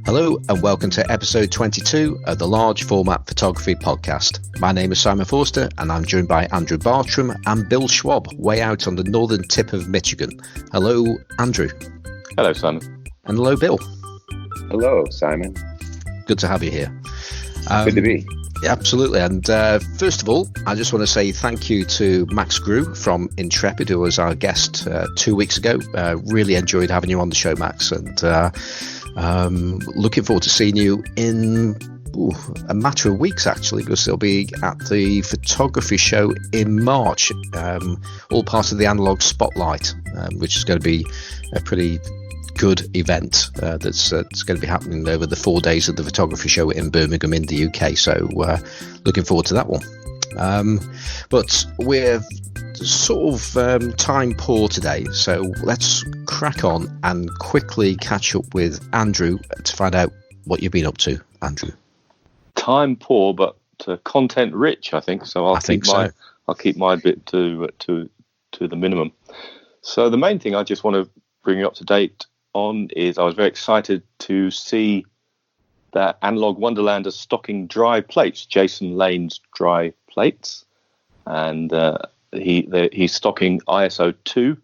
Hello and welcome to episode 22 of the Large Format Photography Podcast. My name is Simon Forster and I'm joined by Andrew Bartram and Bill Schwab, way out on the northern tip of Michegan. Hello, Andrew. Hello, Simon. And hello, Bill. Hello, Simon. Good to have you here. Good to be. Yeah, absolutely. And first of all, I just want to say thank you to Max Grew from Intrepid, who was our guest 2 weeks ago. Really enjoyed having you on the show, Max, and looking forward to seeing you in a matter of weeks, actually, because they'll be at the photography show in March, all part of the Analogue Spotlight, which is going to be a pretty good event that's going to be happening over the 4 days of the photography show in Birmingham in the UK. So looking forward to that one. But we're sort of time poor today, so let's crack on and quickly catch up with Andrew to find out what you've been up to, Andrew. Time poor, but content rich, I think. So I'll keep my bit to the minimum. So the main thing I just want to bring you up to date on is I was very excited to see that Analogue Wonderland is stocking dry plates, Jason Lane's dry plates, and he's stocking ISO 2,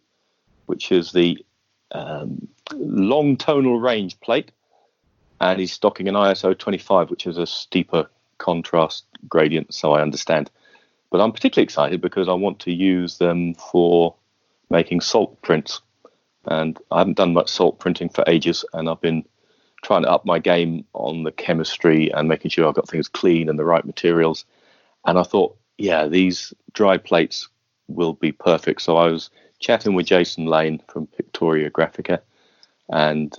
which is the long tonal range plate, and he's stocking an ISO 25, which is a steeper contrast gradient, so I understand. But I'm particularly excited because I want to use them for making salt prints. And I haven't done much salt printing for ages, and I've been trying to up my game on the chemistry and making sure I've got things clean and the right materials. And I thought, yeah, these dry plates will be perfect. So I was chatting with Jason Lane from Pictoria Graphica and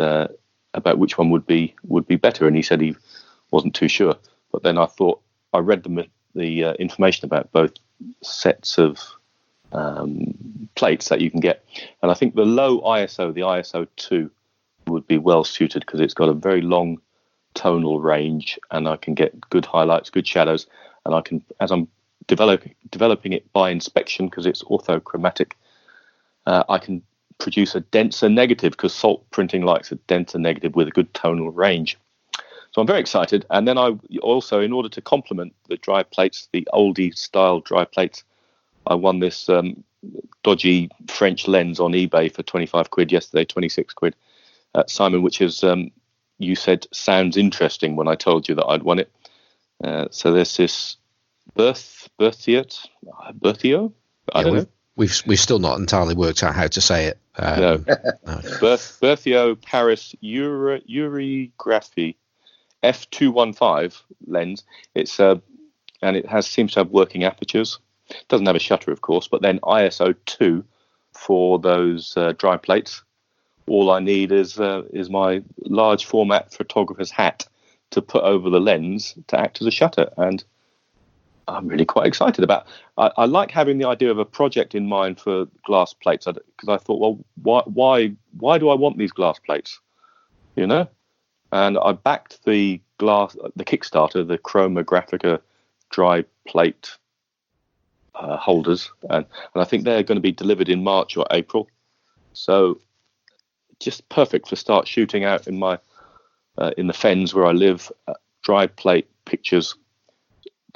about which one would be better. And he said he wasn't too sure. But then I thought, I read the information about both sets of plates that you can get, and I think the low ISO, the ISO 2, would be well suited because it's got a very long tonal range, and I can get good highlights, good shadows, and I can, as I'm developing it by inspection because it's orthochromatic, I can produce a denser negative because salt printing likes a denser negative with a good tonal range. So I'm very excited. And then I also, in order to complement the dry plates, the oldie style dry plates, I won this dodgy French lens on eBay for 25 quid yesterday, 26 quid, Simon, which is, you said, sounds interesting when I told you that I'd won it. So there's this Berthio? I don't know. We've still not entirely worked out how to say it. No. Berthio Paris Urigraphy f215 lens. It's and it seems to have working apertures. Doesn't have a shutter, of course, but then ISO 2 for those dry plates. All I need is my large format photographer's hat to put over the lens to act as a shutter, and I'm really quite excited about. I like having the idea of a project in mind for glass plates because I thought, well, why do I want these glass plates? You know, and I backed the Kickstarter, the Chroma Graphica dry plate holders, and I think they're going to be delivered in March or April, so just perfect for start shooting out in my in the fens where I live, dry plate pictures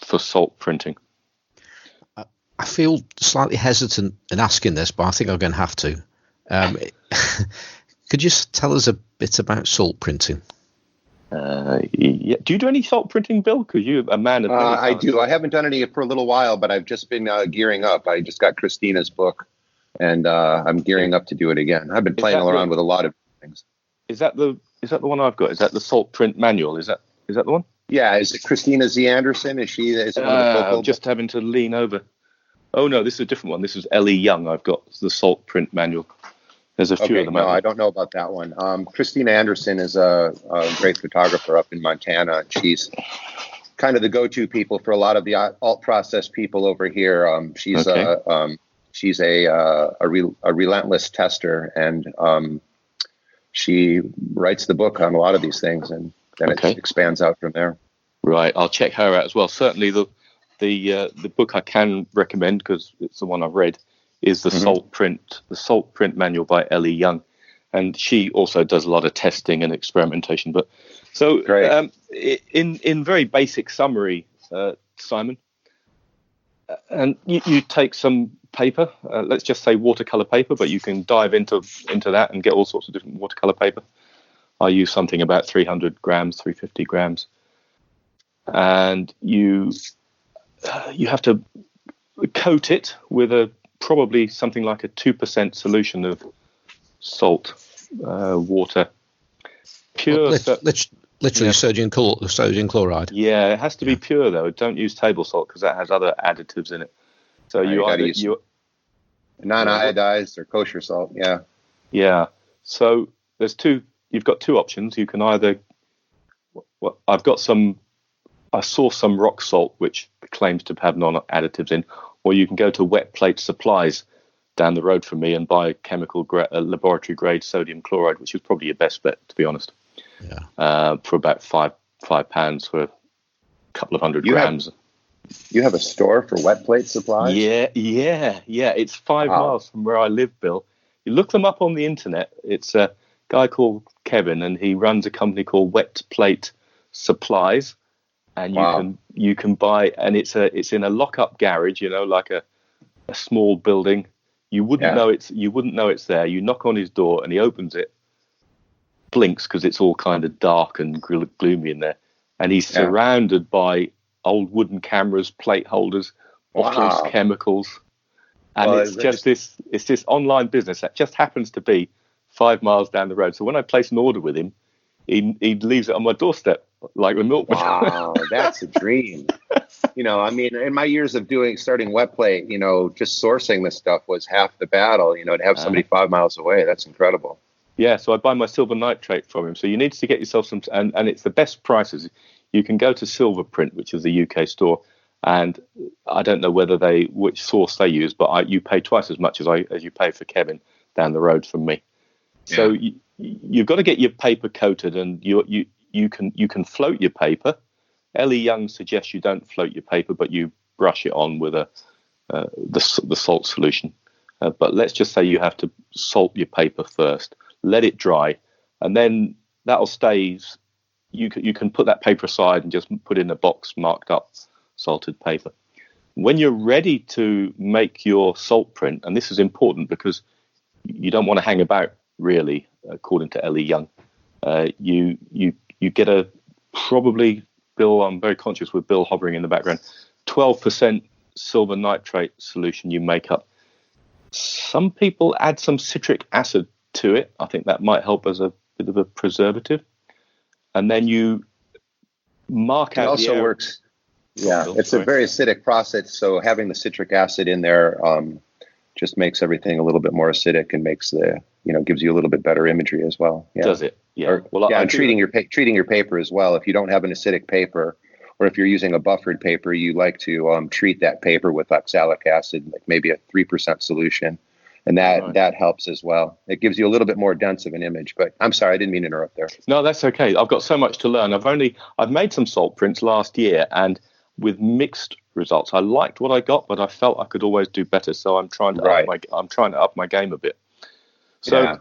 for salt printing. I feel slightly hesitant in asking this, but I think I'm going to have to. Could you tell us a bit about salt printing? Yeah. Do you do any salt printing, Bill? Because you're a man of I do. I haven't done any for a little while, but I've just been gearing up. I just got Christina's book, and I'm gearing up to do it again. I've been playing around with a lot of things. Is that the one I've got? Is that the salt print manual? Is that the one? Yeah. Is it Christina Z. Anderson? Is she? Is it one of the I'm just having to lean over. Oh no, this is a different one. This is L.E. Young. I've got the salt print manual. There's a few of them. No, I don't know about that one. Christina Anderson is a great photographer up in Montana. She's kind of the go-to people for a lot of the alt process people over here. She's a relentless tester, and she writes the book on a lot of these things, and then it expands out from there. Right, I'll check her out as well. Certainly, the book I can recommend because it's the one I've read is the salt print manual by L.E. Young, and she also does a lot of testing and experimentation. But So in very basic summary, Simon, and you take some paper, let's just say watercolor paper, but you can dive into that and get all sorts of different watercolor paper. I use something about 300 grams, 350 grams. And you have to coat it with probably something like a 2% solution of salt, water. Pure. Literally sodium chloride. Yeah, it has to be pure, though. Don't use table salt because that has other additives in it. So you either use non-iodized or kosher salt. Yeah. Yeah. So you've got two options. You can either, I source some rock salt, which claims to have non-additives in, or you can go to Wet Plate Supplies down the road from me and buy laboratory grade sodium chloride, which is probably your best bet, to be honest. Yeah. For about £5 for a couple of hundred grams. You have a store for Wet Plate Supplies? Yeah. It's 5 miles from where I live, Bill. You look them up on the internet. It's a guy called Kevin, and he runs a company called Wet Plate Supplies. And you can buy, and it's in a lock-up garage, like a small building. You wouldn't know it's there. You knock on his door, and he opens it, blinks because it's all kind of dark and gloomy in there, and he's surrounded by old wooden cameras, plate holders, bottles, chemicals, and it's this online business that just happens to be 5 miles down the road. So when I place an order with him, he leaves it on my doorstep like the milkman. Wow, that's a dream. In my years of starting Wet Plate, just sourcing this stuff was half the battle. To have somebody 5 miles away, that's incredible. Yeah, so I buy my silver nitrate from him. So you need to get yourself some, and it's the best prices. You can go to Silverprint, which is a UK store, and I don't know which source they use, but you pay twice as much as you pay for Kevin down the road from me. Yeah. So you've got to get your paper coated, and you can float your paper. Ellie Young suggests you don't float your paper, but you brush it on with the salt solution. But let's just say you have to salt your paper first, let it dry, and then that'll stay. You can put that paper aside and just put it in a box marked up salted paper. When you're ready to make your salt print, and this is important because you don't want to hang about, really, according to Ellie Young, you get probably, Bill, I'm very conscious with Bill hovering in the background, 12% silver nitrate solution you make up. Some people add some citric acid to it. I think that might help as a bit of a preservative. And then you mark out. It also works. Yeah, it's a very acidic process. So having the citric acid in there just makes everything a little bit more acidic and makes gives you a little bit better imagery as well. Yeah. Does it? Yeah. And treating your paper as well. If you don't have an acidic paper, or if you're using a buffered paper, you like to treat that paper with oxalic acid, like maybe a 3% solution. And that helps as well. It gives you a little bit more dense of an image. But I'm sorry, I didn't mean to interrupt there. No, that's okay. I've got so much to learn. I've made some salt prints last year, and with mixed results. I liked what I got, but I felt I could always do better. So I'm trying to up my game a bit. So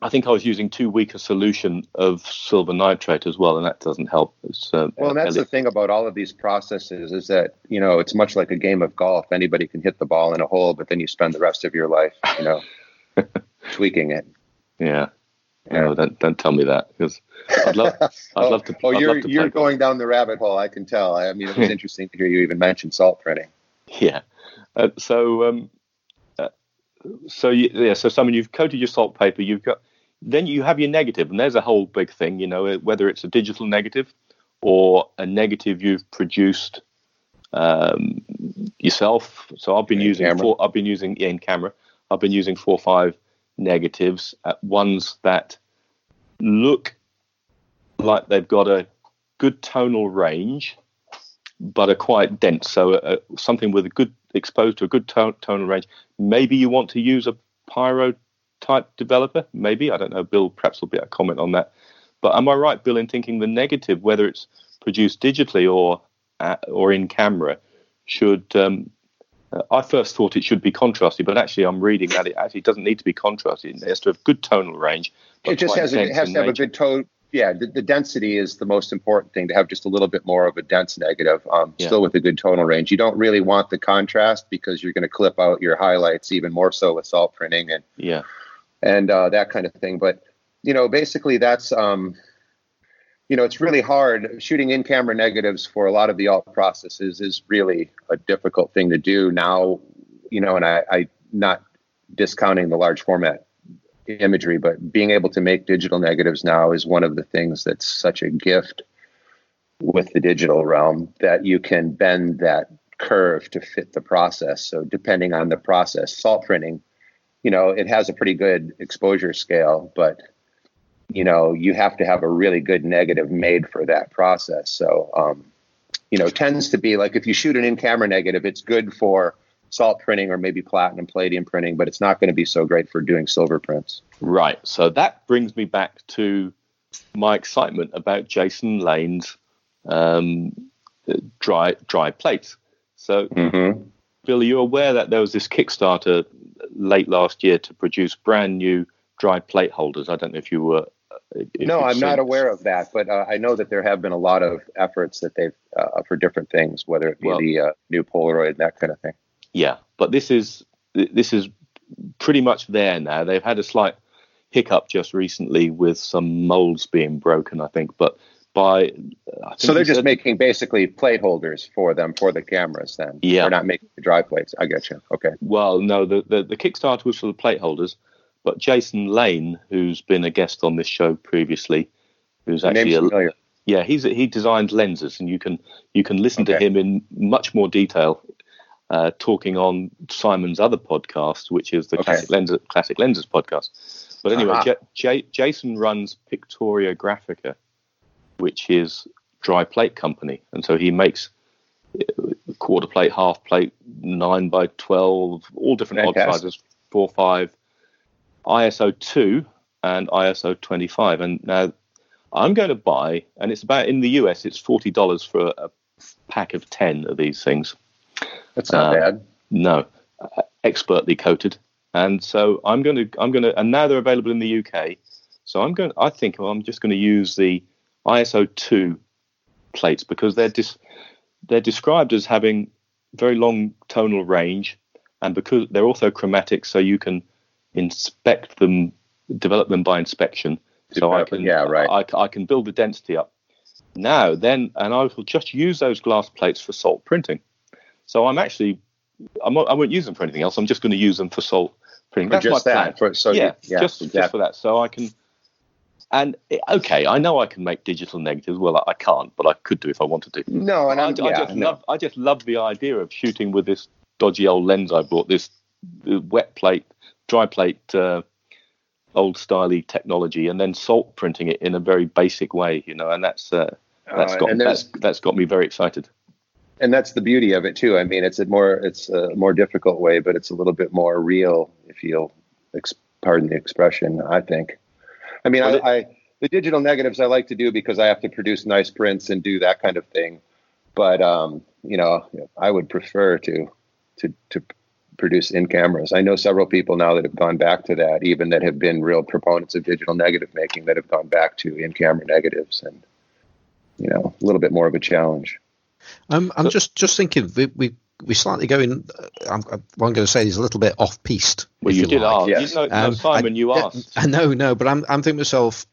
I think I was using too weak a solution of silver nitrate as well, and that doesn't help. And that's the thing about all of these processes is that, it's much like a game of golf. Anybody can hit the ball in a hole, but then you spend the rest of your life, tweaking it. Yeah. No, don't tell me that, because I'd love to. You're going down the rabbit hole. I can tell. I mean, it was interesting to hear you even mention salt printing. Yeah. So Simon, you've coated your salt paper. Then you have your negative, and there's a whole big thing. Whether it's a digital negative or a negative you've produced yourself. So I've been using in camera. I've been using 4 or 5 negatives, ones that look like they've got a good tonal range but are quite dense, so something with a good exposed to a good tonal range. Maybe you want to use a pyro type developer, maybe, I don't know, Bill perhaps will be able to comment on that. But am I right, Bill, in thinking the negative, whether it's produced digitally or in camera, should I first thought it should be contrasty, but actually I'm reading that it actually doesn't need to be contrasty. It has to have good tonal range. It just has to have a good the density is the most important thing, to have just a little bit more of a dense negative, still with a good tonal range. You don't really want the contrast because you're going to clip out your highlights even more so with salt printing and that kind of thing. But, basically that's, it's really hard. Shooting in-camera negatives for a lot of the alt processes is really a difficult thing to do now, and I not discounting the large format imagery, but being able to make digital negatives now is one of the things that's such a gift with the digital realm, that you can bend that curve to fit the process. So depending on the process, salt printing, it has a pretty good exposure scale, but you have to have a really good negative made for that process. So, tends to be like if you shoot an in-camera negative, it's good for salt printing or maybe platinum palladium printing, but it's not going to be so great for doing silver prints. Right. So that brings me back to my excitement about Jason Lane's dry plates. So, Bill, are you aware that there was this Kickstarter late last year to produce brand new dry plate holders? I don't know if you were. No, I'm not aware of that, but I know that there have been a lot of efforts that they've for different things, whether it be the new Polaroid and that kind of thing. Yeah, but this is pretty much there now. They've had a slight hiccup just recently with some molds being broken, I think. But so they're just making basically plate holders for them for the cameras. Then they're not making the dry plates. I get you. Okay. Well, no, the Kickstarter was for the plate holders, but Jason Lane, who's been a guest on this show previously, who's actually he designs lenses, and you can listen to him in much more detail. Talking on Simon's other podcast, which is the Classic Lenses podcast. But anyway, Jason runs Pictoria Graphica, which is dry plate company, and so he makes quarter plate, half plate, 9x12, all different odd sizes, 4.5, ISO 2 and ISO 25. And now I'm going to buy, and it's about in the US, it's $40 for a pack of 10 of these things. That's not bad. No, expertly coated, and so I'm going to, and now they're available in the UK. So I think I'm just going to use the ISO 2 plates because they're described as having very long tonal range, and because they're orthochromatic, so you can inspect them, develop them by inspection. So I can build the density up. Now then, and I will just use those glass plates for salt printing. So I won't use them for anything else. I'm just going to use them for salt printing. That's my plan. Just for that. So I can. And I know I can make digital negatives. Well, I can't, but I could do if I wanted to. No, and I just love the idea of shooting with this dodgy old lens I bought. This wet plate, dry plate, old styley technology, and then salt printing it in a very basic way. And that's got me very excited. And that's the beauty of it too. I mean, it's a more difficult way, but it's a little bit more real, if you'll pardon the expression, I think. I mean, the digital negatives I like to do because I have to produce nice prints and do that kind of thing. But I would prefer to produce in cameras. I know several people now that have gone back to that, even that have been real proponents of digital negative making, that have gone back to in camera negatives, and a little bit more of a challenge. I'm just thinking we slightly going. What I'm going to say is a little bit off piste. Well, you did ask. Yes. Simon, you asked. I know, but I'm thinking to myself,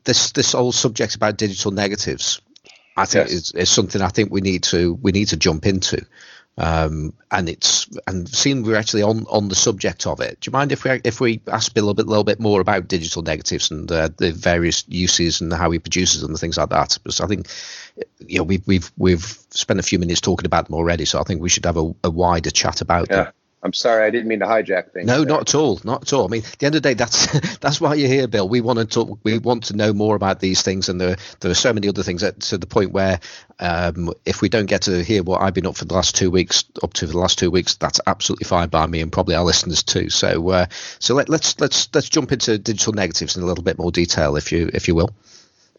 this whole subject about digital negatives, I think is something I think we need to jump into. And seeing we're actually on the subject of it, do you mind if we ask Bill a little bit more about digital negatives and the various uses and how he produces them and things like that? Because I think we've spent a few minutes talking about them already, so I think we should have a wider chat about them. I'm sorry, I didn't mean to hijack things. No, not at all. I mean, at the end of the day, that's why you're here, Bill. We want to talk. We want to know more about these things, and there are so many other things to the point where if we don't get to hear what I've been up for the last 2 weeks, that's absolutely fine by me, and probably our listeners too. So let's jump into digital negatives in a little bit more detail, if you will.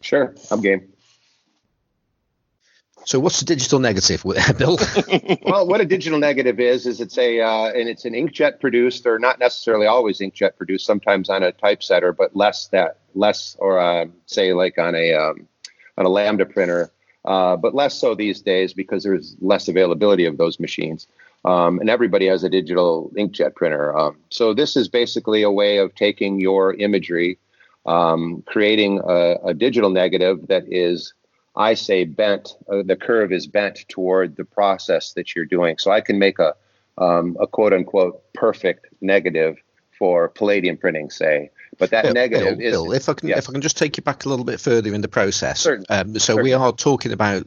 Sure, I'm game. So what's the digital negative, Bill? Well, what a digital negative is it's and it's an inkjet produced, or not necessarily always inkjet produced, sometimes on a typesetter, but less, or say like on a Lambda printer, but less so these days because there's less availability of those machines. And everybody has a digital inkjet printer. So this is basically a way of taking your imagery, creating a digital negative that is, I say, bent. The curve is bent toward the process that you're doing. So I can make a quote unquote perfect negative for palladium printing, say. But that negative is. Bill, if I can just take you back a little bit further in the process. Certainly. We are talking about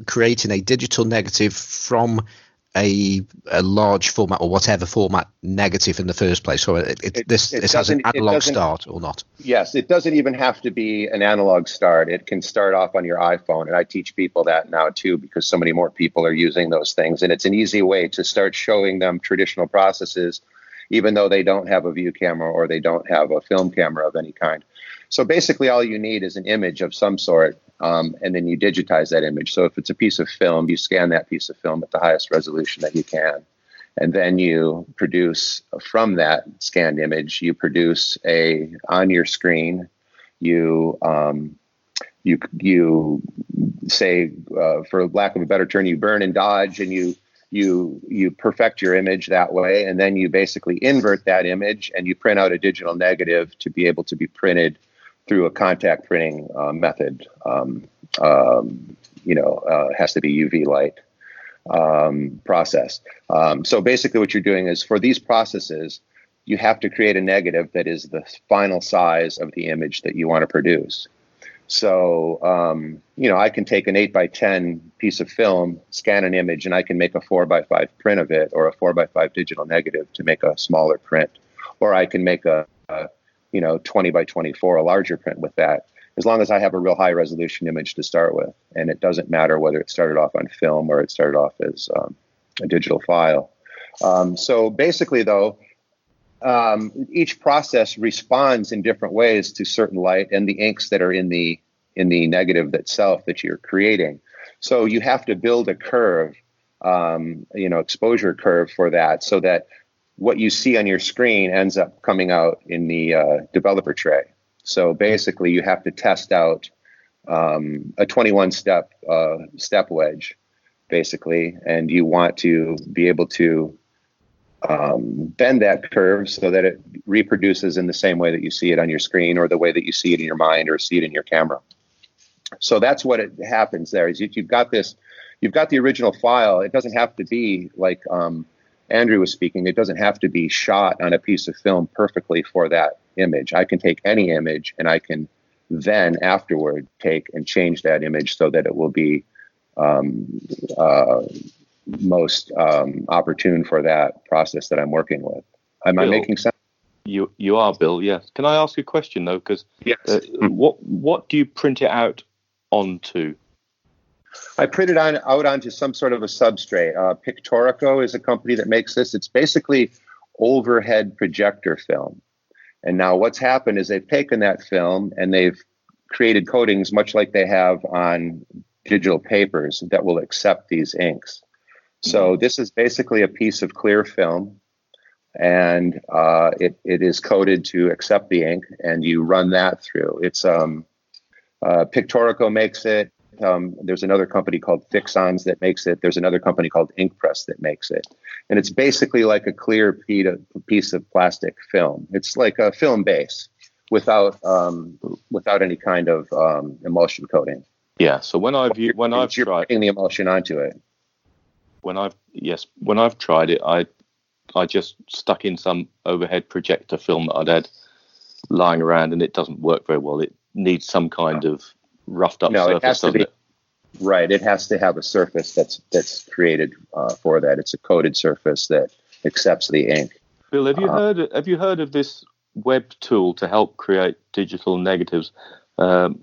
creating a digital negative from a large format or whatever format negative in the first place. So it has an analog start or not? Yes, it doesn't even have to be an analog start. It can start off on your iPhone. And I teach people that now too, because so many more people are using those things. And it's an easy way to start showing them traditional processes, even though they don't have a view camera or they don't have a film camera of any kind. So basically all you need is an image of some sort, and then you digitize that image. So if it's a piece of film, you scan that piece of film at the highest resolution that you can. And then you produce from that scanned image, you produce on your screen, you say, for lack of a better term, you burn and dodge, and you perfect your image that way. And then you basically invert that image and you print out a digital negative to be able to be printed through a contact printing method. Has to be UV light process. So basically what you're doing is, for these processes, you have to create a negative that is the final size of the image that you want to produce. So, I can take an 8x10 piece of film, scan an image, and I can make a 4x5 print of it, or a 4x5 digital negative to make a smaller print. Or I can make a 20x24, a larger print with that, as long as I have a real high resolution image to start with. And it doesn't matter whether it started off on film or it started off as a digital file. So basically, though, each process responds in different ways to certain light and the inks that are in the negative itself that you're creating. So you have to build a curve, exposure curve for that, so that what you see on your screen ends up coming out in the developer tray. So basically, you have to test out a 21-step step wedge, basically, and you want to be able to bend that curve so that it reproduces in the same way that you see it on your screen, or the way that you see it in your mind, or see it in your camera. So that's what it happens there. Is you've got the original file. It doesn't have to be like Andrew was speaking. It doesn't have to be shot on a piece of film perfectly for that image. I can take any image, and I can then afterward take and change that image so that it will be most opportune for that process that I'm working with. Am I making sense? You are, Bill. Yes. Can I ask you a question though? Because yes. What do you print it out onto? I print it out onto some sort of a substrate. Pictorico is a company that makes this. It's basically overhead projector film. And now what's happened is they've taken that film and they've created coatings much like they have on digital papers that will accept these inks. So this is basically a piece of clear film, and it is coated to accept the ink, and you run that through. It's Pictorico makes it. There's another company called Fixons that makes it. There's another company called Inkpress that makes it. And it's basically like a clear piece of plastic film. It's like a film base without any kind of emulsion coating. Yeah. So when I've tried putting the emulsion onto it. When I've tried it, I just stuck in some overhead projector film that I'd had lying around, and it doesn't work very well. It needs some kind of roughed up surface. It has to be right. It has to have a surface that's created for that. It's a coated surface that accepts the ink. Bill, have you heard of this web tool to help create digital negatives? A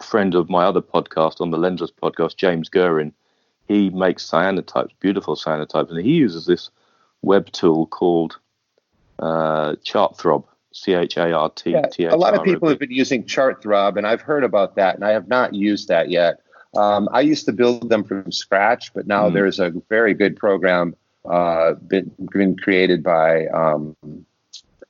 friend of my other podcast, on the Lensless podcast, James Guerin, he makes cyanotypes, beautiful cyanotypes, and he uses this web tool called Chartthrob, CHART. Yeah, a lot of people have been using ChartThrob, and I've heard about that, and I have not used that yet. I used to build them from scratch, but now there's a very good program been created by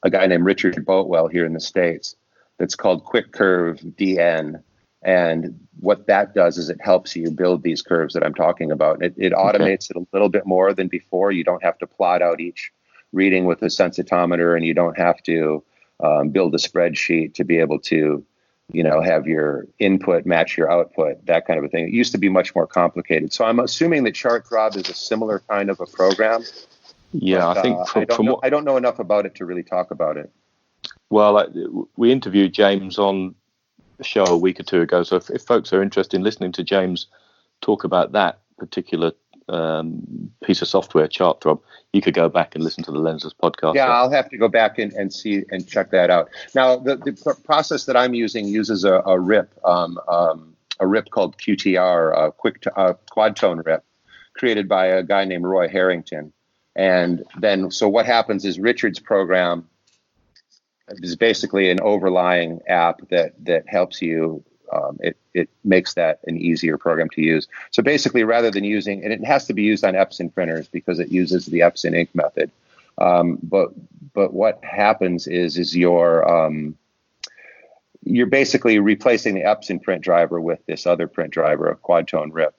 a guy named Richard Boatwell here in the States that's called Quick Curve DN. And what that does is it helps you build these curves that I'm talking about. It automates it a little bit more than before. You don't have to plot out each reading with a sensitometer, and you don't have to build a spreadsheet to be able to, have your input match your output, that kind of a thing. It used to be much more complicated. So I'm assuming that ChartThrob is a similar kind of a program. Yeah, but, I think I don't know enough about it to really talk about it. Well, we interviewed James on the show a week or two ago. So if folks are interested in listening to James talk about that particular piece of software, ChartThrob, you could go back and listen to the Lenses podcast. Yeah, I'll have to go back and see and check that out. Now, the process that I'm using uses a RIP, a RIP called QTR, quad tone RIP, created by a guy named Roy Harrington. And then, so what happens is Richard's program is basically an overlying app that helps you. It makes that an easier program to use. So basically, rather than using, and it has to be used on Epson printers because it uses the Epson ink method. But what happens is you're basically replacing the Epson print driver with this other print driver, a quad tone RIP.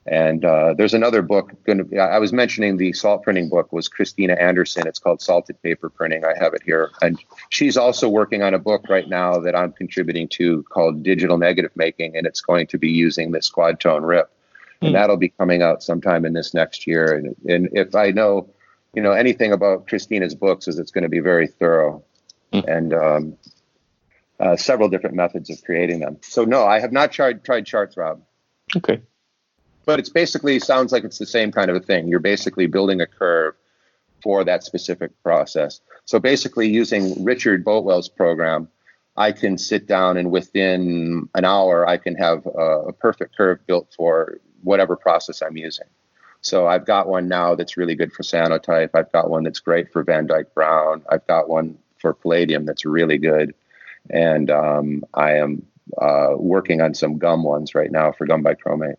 And there's another book. I was mentioning the salt printing book was Christina Anderson. It's called Salted Paper Printing. I have it here. And she's also working on a book right now that I'm contributing to called Digital Negative Making. And it's going to be using this quad tone RIP. And that'll be coming out sometime in this next year. And if I know, anything about Christina's books, is it's going to be very thorough and several different methods of creating them. So no, I have not tried ChartThrob. Okay. But it's basically sounds like it's the same kind of a thing. You're basically building a curve for that specific process. So basically using Richard Boatwell's program, I can sit down and within an hour, I can have a perfect curve built for whatever process I'm using. So I've got one now that's really good for Sanotype. I've got one that's great for Van Dyke Brown. I've got one for Palladium that's really good. And I am working on some gum ones right now for gum bichromate.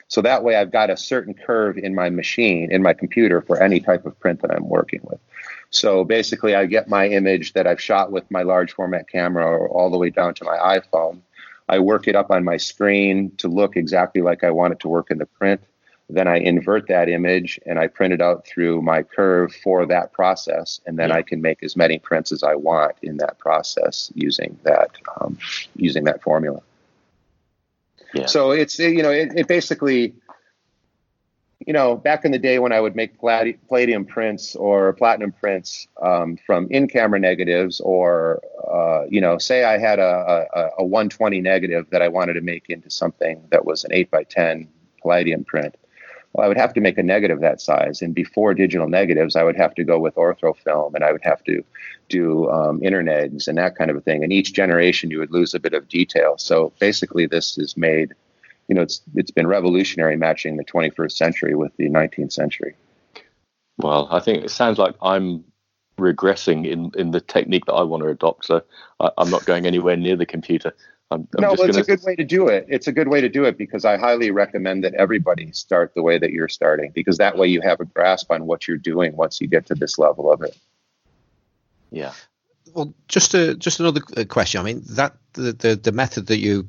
So that way I've got a certain curve in my machine, in my computer for any type of print that I'm working with. So basically I get my image that I've shot with my large format camera all the way down to my iPhone. I work it up on my screen to look exactly like I want it to work in the print. Then I invert that image and I print it out through my curve for that process. And then I can make as many prints as I want in that process using that formula. Yeah. So it's, it basically, back in the day when I would make palladium prints or platinum prints from in-camera negatives or, say I had a 120 negative that I wanted to make into something that was an 8x10 palladium print. Well, I would have to make a negative that size. And before digital negatives, I would have to go with orthofilm and I would have to do internegs and that kind of a thing. And each generation, you would lose a bit of detail. So basically, this is made, it's been revolutionary matching the 21st century with the 19th century. Well, I think it sounds like I'm regressing in the technique that I want to adopt. So I'm not going anywhere near the computer. It's a good way to do it. It's a good way to do it because I highly recommend that everybody start the way that you're starting, because that way you have a grasp on what you're doing once you get to this level of it. Yeah. Well, just another question. I mean, that the method that you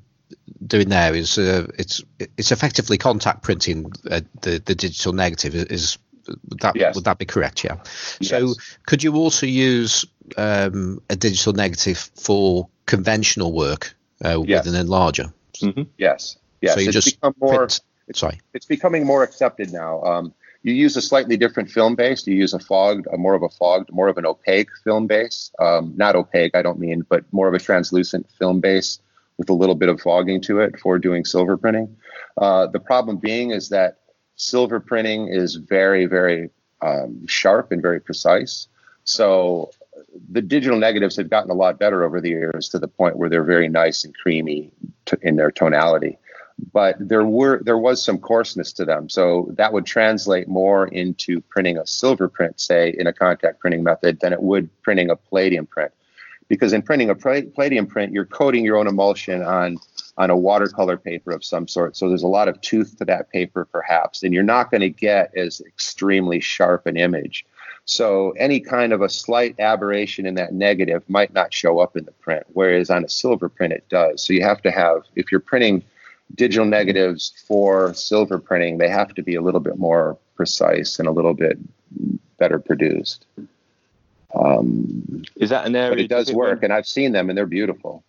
doing there is it's effectively contact printing the digital negative. Would that be correct? Yeah. Yes. So could you also use a digital negative for conventional work? With an enlarger. Mm-hmm. Yes. So you just it's becoming more accepted now. You use a slightly different film base. You use more of an opaque film base. Not opaque, I don't mean, but more of a translucent film base with a little bit of fogging to it for doing silver printing. The problem being is that silver printing is very, very sharp and very precise. So the digital negatives have gotten a lot better over the years to the point where they're very nice and creamy in their tonality. but there was some coarseness to them. So that would translate more into printing a silver print, say, in a contact printing method than it would printing a palladium print. Because in printing a palladium print, you're coating your own emulsion on a watercolor paper of some sort. So there's a lot of tooth to that paper, perhaps, and you're not going to get as extremely sharp an image. So any kind of a slight aberration in that negative might not show up in the print, whereas on a silver print, it does. So you have to have, if you're printing digital negatives for silver printing, they have to be a little bit more precise and a little bit better produced. Is that an area? But it does work, and I've seen them, and they're beautiful.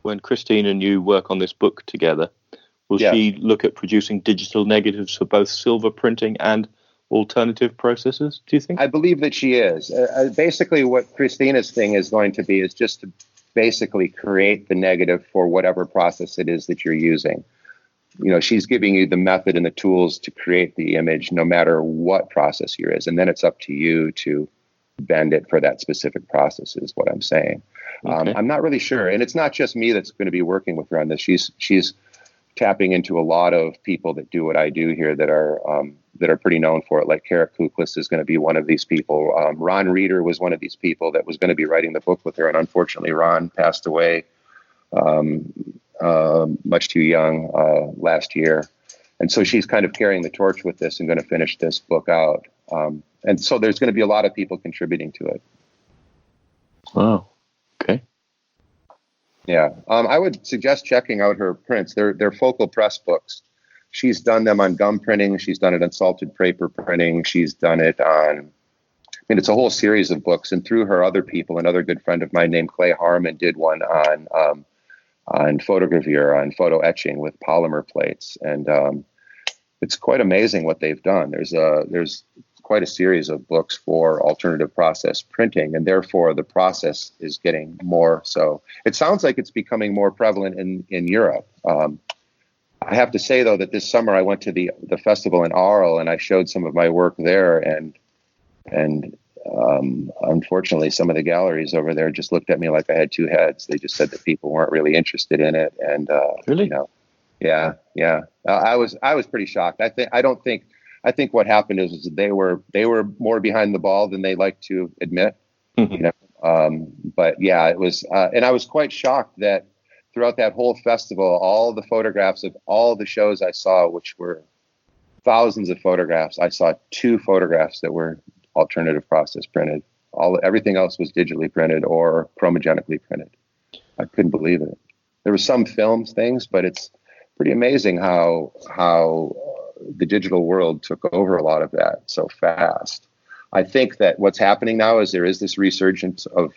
When Christine and you work on this book together, will she look at producing digital negatives for both silver printing and alternative processes, do you think? I believe that she is. Basically, what Christina's thing is going to be is just to basically create the negative for whatever process it is that you're using. You know, she's giving you the method and the tools to create the image, no matter what process you're in. And then it's up to you to bend it for that specific process, is what I'm saying. Okay. I'm not really sure. And it's not just me that's going to be working with her on this. She's tapping into a lot of people that do what I do here that are pretty known for it. Like Kara Kuklis is going to be one of these people. Ron Reeder was one of these people that was going to be writing the book with her. And unfortunately, Ron passed away much too young last year. And so she's kind of carrying the torch with this and going to finish this book out. And so there's going to be a lot of people contributing to it. Wow. Okay. Yeah. I would suggest checking out her prints. They're focal press books. She's done them on gum printing. She's done it on salted paper printing. She's done it on, it's a whole series of books. And through her, other people, another good friend of mine named Clay Harmon did one on photogravure, on photo etching with polymer plates. And it's quite amazing what they've done. There's quite a series of books for alternative process printing, and therefore the process is getting more. So it sounds like it's becoming more prevalent in Europe. I have to say, though, that this summer I went to the festival in Arles and I showed some of my work there, and unfortunately some of the galleries over there just looked at me like I had two heads. They just said that people weren't really interested in it. And really? Yeah. I was pretty shocked. I think what happened is they were more behind the ball than they like to admit. Mm-hmm. But yeah, it was, and I was quite shocked that throughout that whole festival, all the photographs of all the shows I saw, which were thousands of photographs, I saw 2 photographs that were alternative process printed. Everything else was digitally printed or chromogenically printed. I couldn't believe it. There were some films things, but it's pretty amazing how the digital world took over a lot of that so fast. I think that what's happening now is there is this resurgence of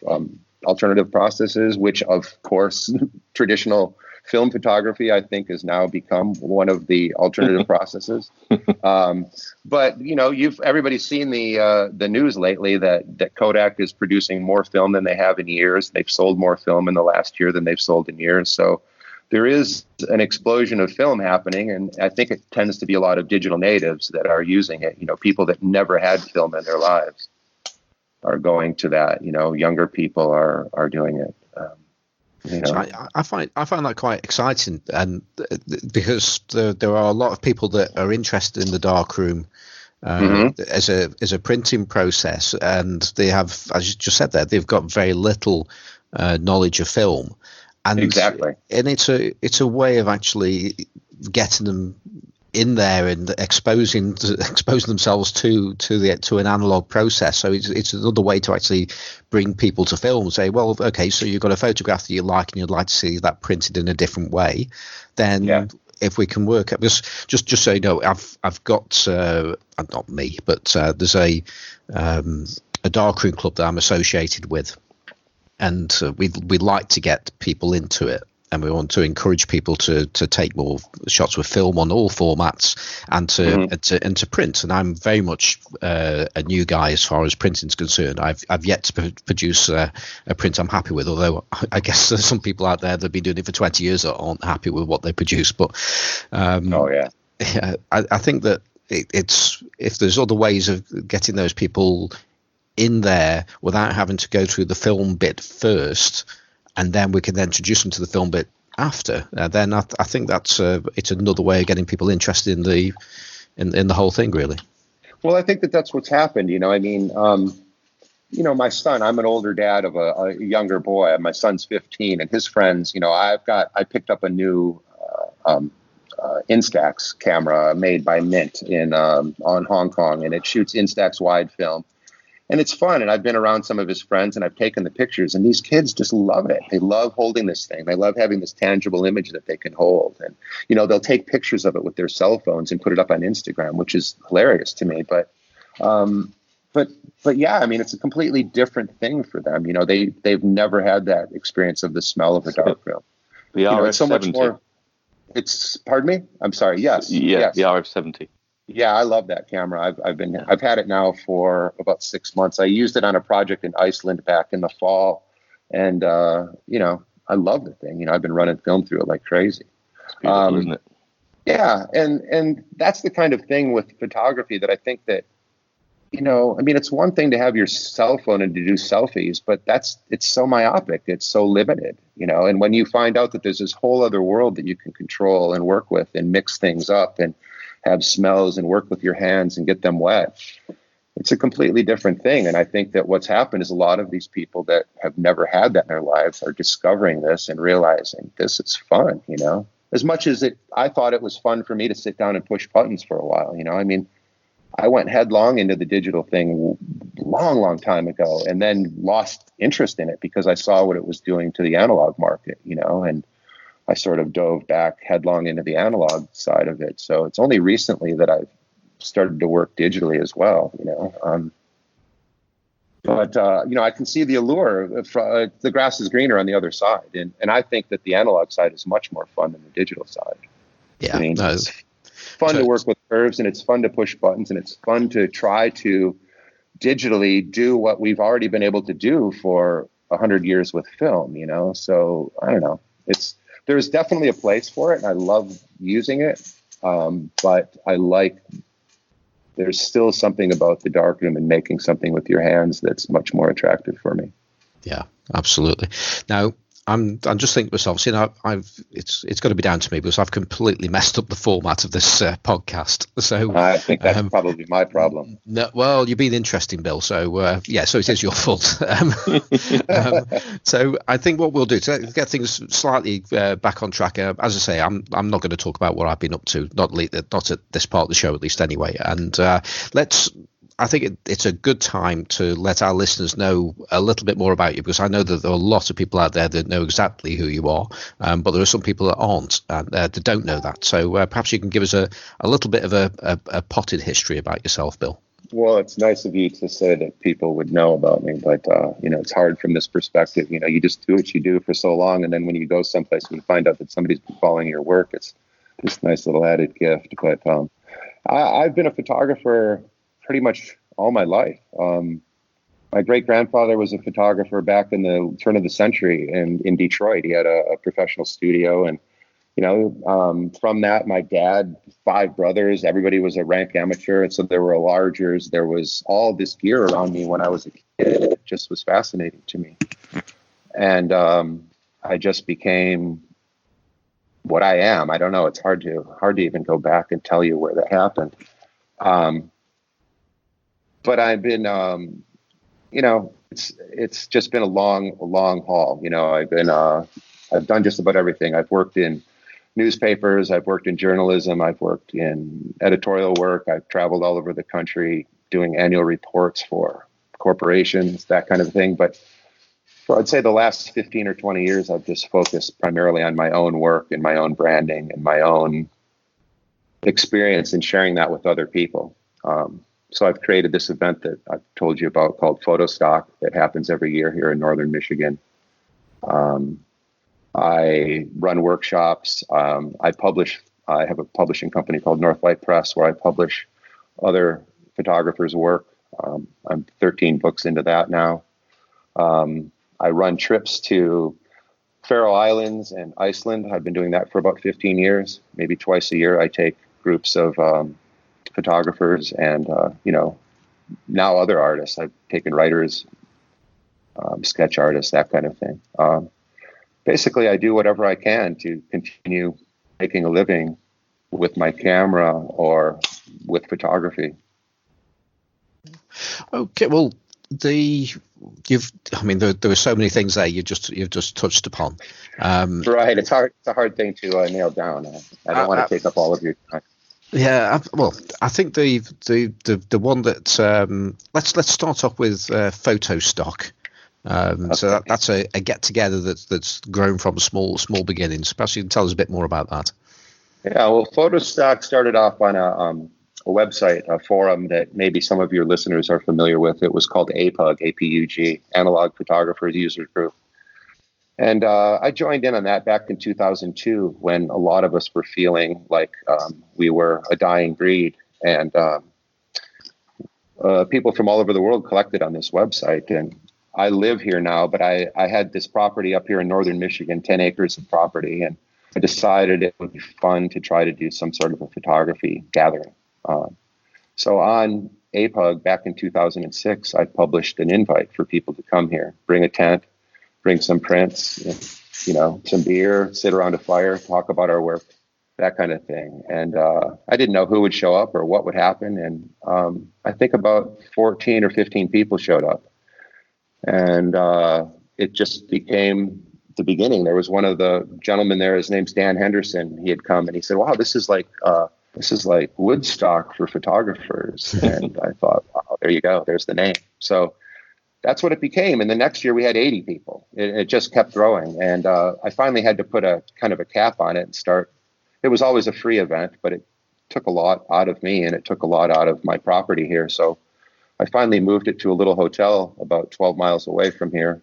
alternative processes, which of course traditional film photography, I think, has now become one of the alternative processes. But everybody's seen the news lately that Kodak is producing more film than they have in years. They've sold more film in the last year than they've sold in years. So there is an explosion of film happening, and I think it tends to be a lot of digital natives that are using it. People that never had film in their lives are going to that. Younger people are doing it. So I find that quite exciting, and because there are a lot of people that are interested in the darkroom as a printing process, and they have, as you just said there, they've got very little knowledge of film. And exactly, and it's a way of actually getting them in there and exposing themselves to an analog process. So it's another way to actually bring people to film. Say, well, okay, so you've got a photograph that you like and you'd like to see that printed in a different way. Then if we can work at this, just so you know, I've got not me, but there's a darkroom club that I'm associated with. And we'd like to get people into it, and we want to encourage people to take more shots with film on all formats and to print. And I'm very much a new guy as far as printing is concerned. I've yet to produce a print I'm happy with, although I guess there's some people out there that have been doing it for 20 years that aren't happy with what they produce. But I think that it's if there's other ways of getting those people in there without having to go through the film bit first, and then we can introduce them to the film bit after, then I think that's it's another way of getting people interested in the whole thing, really. Well, I think that's what's happened. I mean, my son, I'm an older dad of a younger boy. My son's 15, and his friends, I picked up a new Instax camera made by Mint on Hong Kong, and it shoots Instax wide film. And it's fun. And I've been around some of his friends and I've taken the pictures, and these kids just love it. They love holding this thing. They love having this tangible image that they can hold. And, they'll take pictures of it with their cell phones and put it up on Instagram, which is hilarious to me. But yeah, I mean, it's a completely different thing for them. They've never had that experience of the smell of a darkroom. The RF70. It's so much more. Pardon me? I'm sorry. Yes. Yes. The RF70. Yeah, I love that camera. I've had it now for about 6 months. I used it on a project in Iceland back in the fall, and I love the thing. I've been running film through it like crazy. It's beautiful, isn't it? Yeah, and that's the kind of thing with photography that I think that it's one thing to have your cell phone and to do selfies, but it's so myopic, it's so limited, and when you find out that there's this whole other world that you can control and work with and mix things up and have smells and work with your hands and get them wet, it's a completely different thing. And I think that what's happened is a lot of these people that have never had that in their lives are discovering this and realizing this is fun, as much as I thought it was fun for me to sit down and push buttons for a while. I mean, I went headlong into the digital thing long time ago, and then lost interest in it because I saw what it was doing to the analog market, and I sort of dove back headlong into the analog side of it. So it's only recently that I've started to work digitally as well, But I can see the allure. The grass is greener on the other side. And I think that the analog side is much more fun than the digital side. Yeah. I mean, it's fun to work with curves, and it's fun to push buttons, and it's fun to try to digitally do what we've already been able to do for 100 years with film, So I don't know. There's definitely a place for it, and I love using it. But there's still something about the darkroom and making something with your hands that's much more attractive for me. Yeah, absolutely. Now, I'm just thinking to myself, it's got to be down to me because I've completely messed up the format of this podcast. So I think that's probably my problem. No, well, you've been interesting, Bill. So so it is your fault. So I think what we'll do to get things slightly back on track. As I say, I'm not going to talk about what I've been up to, not at this part of the show at least, anyway. And I think it's a good time to let our listeners know a little bit more about you, because I know that there are a lot of people out there that know exactly who you are, but there are some people that aren't and that don't know that. So perhaps you can give us a little bit of a potted history about yourself, Bill. Well, it's nice of you to say that people would know about me, but it's hard from this perspective. You just do what you do for so long, and then when you go someplace and you find out that somebody's been following your work, it's this nice little added gift. But I've been a photographer pretty much all my life. My great-grandfather was a photographer back in the turn of the century in Detroit. He had a professional studio, and from that, my dad, 5 brothers, everybody was a rank amateur, and so there were largers. There was all this gear around me when I was a kid. It just was fascinating to me, and I just became what I am. I don't know. It's hard to even go back and tell you where that happened. But I've been, it's just been a long haul. I've done just about everything. I've worked in newspapers. I've worked in journalism. I've worked in editorial work. I've traveled all over the country doing annual reports for corporations, that kind of thing. But I'd say the last 15 or 20 years, I've just focused primarily on my own work and my own branding and my own experience and sharing that with other people. So I've created this event that I've told you about called Photostock that happens every year here in northern Michigan. I run workshops. I have a publishing company called Northlight Press where I publish other photographers' work. I'm 13 books into that now. I run trips to Faroe Islands and Iceland. I've been doing that for about 15 years. Maybe twice a year I take groups of photographers and, now other artists. I've taken writers, sketch artists, that kind of thing. basically I do whatever I can to continue making a living with my camera or with photography. Okay, well, there were so many things there you've just touched upon. Right, it's hard. It's a hard thing to nail down. I don't want to take up all of your time. Yeah, well, I think the one that let's start off with Photostock. Okay. So that's a get together that's grown from small beginnings. Perhaps you can tell us a bit more about that. Yeah, well, Photostock started off on a website, a forum that maybe some of your listeners are familiar with. It was called APUG, APUG, Analog Photographers User Group. And I joined in on that back in 2002 when a lot of us were feeling like we were a dying breed. And people from all over the world collected on this website. And I live here now, but I had this property up here in northern Michigan, 10 acres of property. And I decided it would be fun to try to do some sort of a photography gathering. So on APUG back in 2006, I published an invite for people to come here, bring a tent, bring some prints, some beer, sit around a fire, talk about our work, that kind of thing. And I didn't know who would show up or what would happen. And I think about 14 or 15 people showed up. And it just became the beginning. There was one of the gentlemen there, his name's Dan Henderson. He had come and he said, wow, this is like Woodstock for photographers. And I thought, wow, there you go. There's the name. So that's what it became. And the next year we had 80 people. It just kept growing. And I finally had to put a kind of a cap on it and start. It was always a free event, but it took a lot out of me and it took a lot out of my property here. So I finally moved it to a little hotel about 12 miles away from here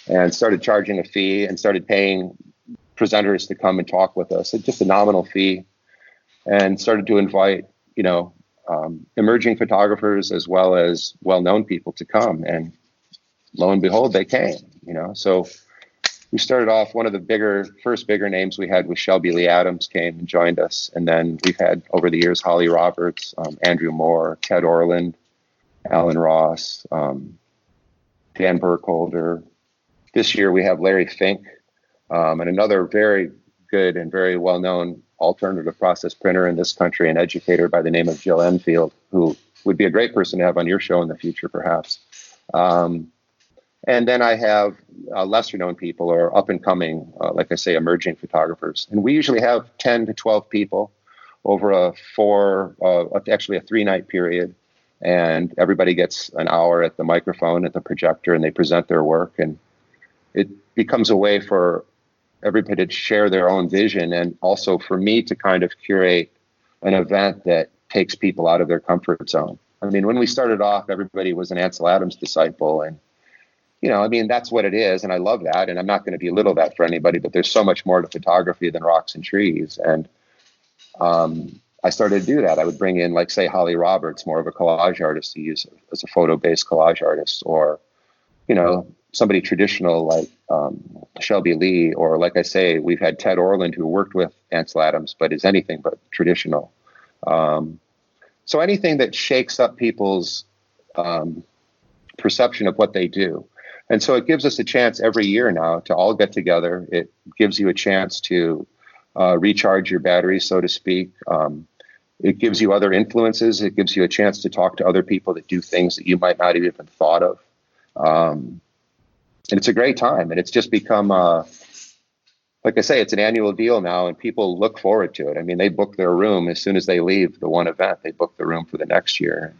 and started charging a fee and started paying presenters to come and talk with us at just a nominal fee, and started to invite, emerging photographers as well as well-known people to come. And lo and behold, they came, So we started off, one of the first bigger names we had was Shelby Lee Adams came and joined us. And then we've had over the years, Holly Roberts, Andrew Moore, Ted Orland, Alan Ross, Dan Burkholder. This year we have Larry Fink, and another very good and very well-known alternative process printer in this country, an educator by the name of Jill Enfield, who would be a great person to have on your show in the future, perhaps. And then I have lesser-known people or up-and-coming, like I say, emerging photographers. And we usually have 10 to 12 people over a 3-night period. And everybody gets an hour at the microphone, at the projector, and they present their work. And it becomes a way for everybody to share their own vision, and also for me to kind of curate an event that takes people out of their comfort zone. I mean, when we started off, everybody was an Ansel Adams disciple, and that's what it is, and I love that, and I'm not going to belittle that for anybody, but there's so much more to photography than rocks and trees. And I started to do that. I would bring in, like, say, Holly Roberts, more of a collage artist to use as a photo-based collage artist, or, somebody traditional like Shelby Lee, or like I say, we've had Ted Orland, who worked with Ansel Adams, but is anything but traditional. So anything that shakes up people's perception of what they do. And so it gives us a chance every year now to all get together. It gives you a chance to recharge your batteries, so to speak. It gives you other influences. It gives you a chance to talk to other people that do things that you might not have even thought of. And it's a great time. And it's just become, like I say, it's an annual deal now, and people look forward to it. I mean, they book their room as soon as they leave the one event. They book the room for the next year.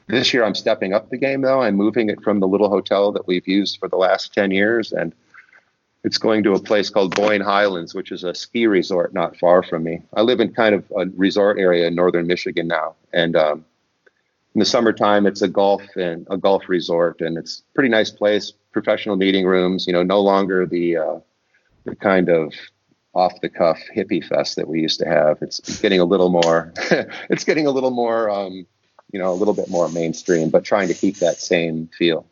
This year, I'm stepping up the game, though. I'm moving it from the little hotel that we've used for the last 10 years, and it's going to a place called Boyne Highlands, which is a ski resort not far from me. I live in kind of a resort area in northern Michigan now, and in the summertime, it's a golf resort, and it's a pretty nice place. Professional meeting rooms, no longer the kind of off-the-cuff hippie fest that we used to have. It's getting a little more. It's getting a little more. A little bit more mainstream, but trying to keep that same feel.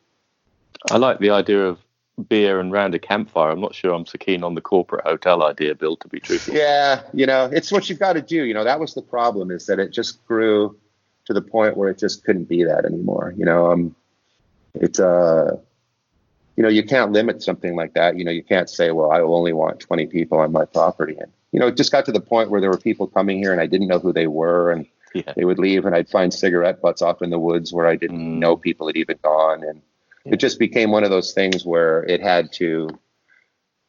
I like the idea of beer and round a campfire. I'm not sure I'm so keen on the corporate hotel idea, Bill, to be truthful. Yeah, it's what you've got to do. That was the problem, is that it just grew to the point where it just couldn't be that anymore. you can't limit something like that. You can't say, well, I will only want 20 people on my property. And, it just got to the point where there were people coming here and I didn't know who they were. And they would leave and I'd find cigarette butts off in the woods where I didn't know people had even gone. And it just became one of those things where it had to,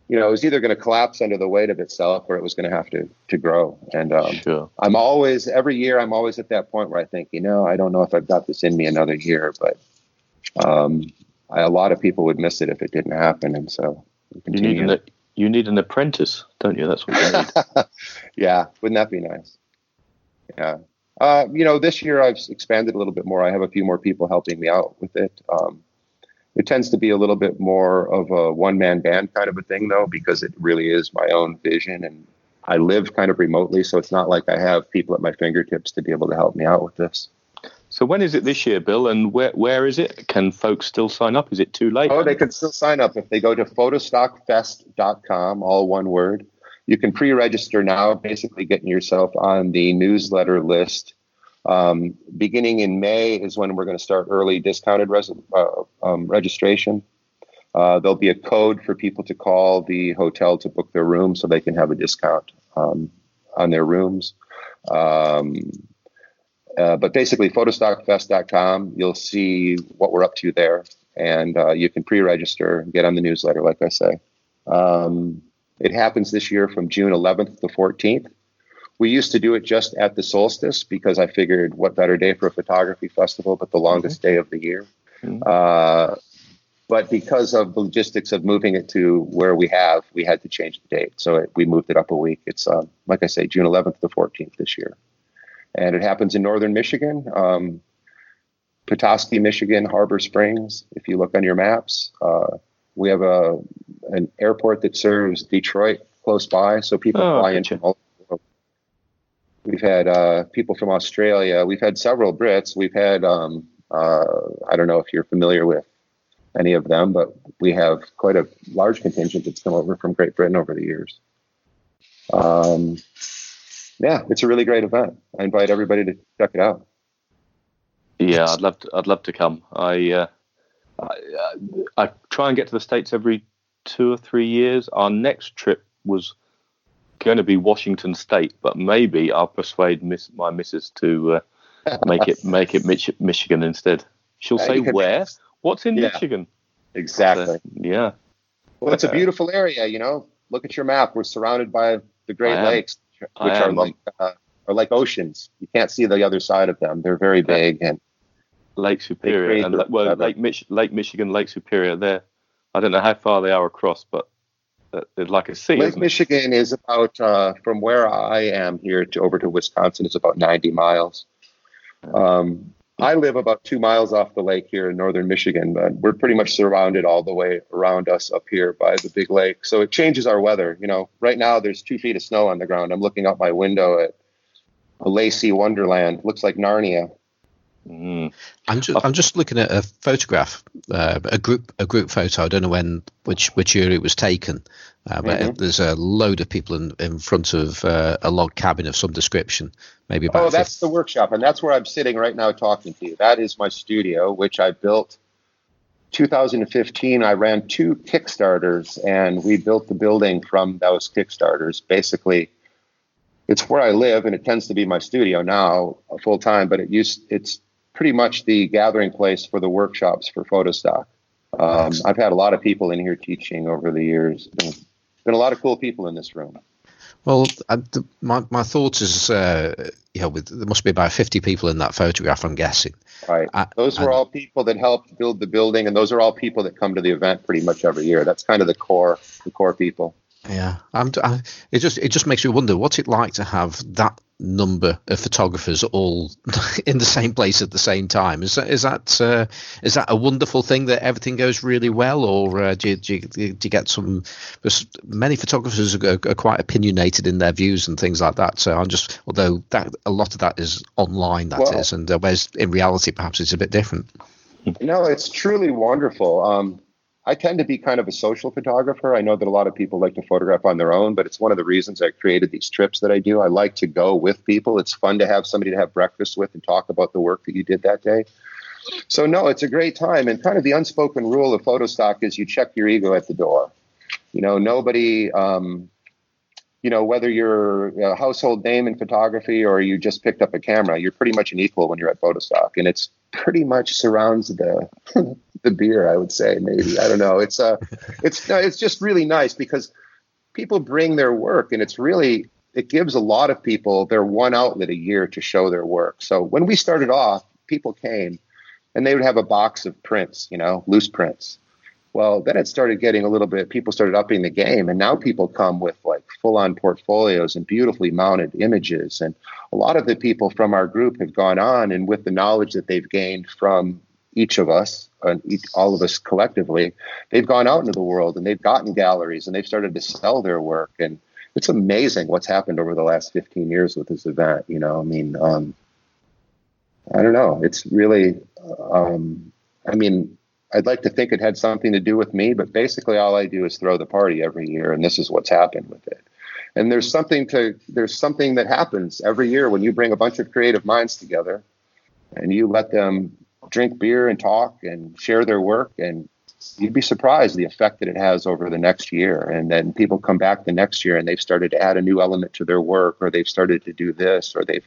it was either going to collapse under the weight of itself or it was going to have to grow. And every year I'm always at that point where I think, I don't know if I've got this in me another year, but a lot of people would miss it if it didn't happen. And so you need an apprentice, don't you? That's what you need. Yeah. Wouldn't that be nice? Yeah. This year I've expanded a little bit more. I have a few more people helping me out with it. It tends to be a little bit more of a one-man band kind of a thing, though, because it really is my own vision. And I live kind of remotely, so it's not like I have people at my fingertips to be able to help me out with this. So when is it this year, Bill, and where is it? Can folks still sign up? Is it too late? Oh, they can still sign up if they go to photostockfest.com, all one word. You can pre-register now, basically getting yourself on the newsletter list. Beginning in May is when we're going to start early discounted registration. There'll be a code for people to call the hotel to book their room so they can have a discount on their rooms. But basically, photostockfest.com, you'll see what we're up to there. And you can pre-register and get on the newsletter, like I say. It happens this year from June 11th to 14th. We used to do it just at the solstice because I figured what better day for a photography festival, but the longest day of the year. But because of the logistics of moving it to where we had to change the date. So we moved it up a week. It's, like I say, June 11th to 14th this year. And it happens in northern Michigan, Petoskey, Michigan, Harbor Springs. If you look on your maps, we have an airport that serves Detroit close by. So people fly in from all. We've had people from Australia. We've had several Brits. We've had, I don't know if you're familiar with any of them, but we have quite a large contingent that's come over from Great Britain over the years. It's a really great event. I invite everybody to check it out. Yeah, I'd love to come. I try and get to the States every 2 or 3 years. Our next trip was going to be Washington State, but maybe I'll persuade my missus to make it Michigan instead. She'll say where? What's in Michigan? Exactly. Yeah. Well, it's a beautiful area. Look at your map. We're surrounded by the Great Lakes, which are like oceans. You can't see the other side of them. They're very big. And Lake Superior and Lake Michigan, Lake Superior. There, I don't know how far they are across, but it's like a sea. Lake Michigan is about from where I am here over to Wisconsin. It's about 90 miles. I live about 2 miles off the lake here in northern Michigan, but we're pretty much surrounded all the way around us up here by the big lake. So it changes our weather. Right now there's 2 feet of snow on the ground. I'm looking out my window at a lacy wonderland. Looks like Narnia. I'm just looking at a photograph, a group photo. I don't know which year it was taken, but there's a load of people in front of a log cabin of some description. Maybe about. That's the workshop, and that's where I'm sitting right now talking to you. That is my studio, which I built 2015. I ran 2 Kickstarters, and we built the building from those Kickstarters. Basically, it's where I live, and it tends to be my studio now full time. But it's pretty much the gathering place for the workshops for Photostock. I've had a lot of people in here teaching over the years. Been a lot of cool people in this room. Well, my thought is, there must be about 50 people in that photograph, I'm guessing. Right. Those were all people that helped build the building, and those are all people that come to the event pretty much every year. That's kind of the core people. Yeah, it just makes me wonder what's it like to have that number of photographers all in the same place at the same time. Is that a wonderful thing that everything goes really well, or do you get some? Because many photographers are quite opinionated in their views and things like that. So although a lot of that is online, is, and whereas in reality perhaps it's a bit different. No, it's truly wonderful. I tend to be kind of a social photographer. I know that a lot of people like to photograph on their own, but it's one of the reasons I created these trips that I do. I like to go with people. It's fun to have somebody to have breakfast with and talk about the work that you did that day. So no, it's a great time. And kind of the unspoken rule of Photostock is you check your ego at the door. Nobody, whether you're a household name in photography or you just picked up a camera, you're pretty much an equal when you're at Photostock. And it's pretty much surrounds the the beer, I would say, maybe. I don't know. It's just really nice because people bring their work, and it gives a lot of people their one outlet a year to show their work. So when we started off, people came and they would have a box of prints, loose prints. Well, then it started getting people started upping the game, and now people come with like full-on portfolios and beautifully mounted images. And a lot of the people from our group have gone on, and with the knowledge that they've gained from each of us, all of us collectively, they've gone out into the world and they've gotten galleries and they've started to sell their work. And it's amazing what's happened over the last 15 years with this event. I don't know. It's really, I'd like to think it had something to do with me, but basically all I do is throw the party every year, and this is what's happened with it. And there's something that happens every year when you bring a bunch of creative minds together and you let them drink beer and talk and share their work, and you'd be surprised the effect that it has over the next year. And then people come back the next year and they've started to add a new element to their work, or they've started to do this, or they've,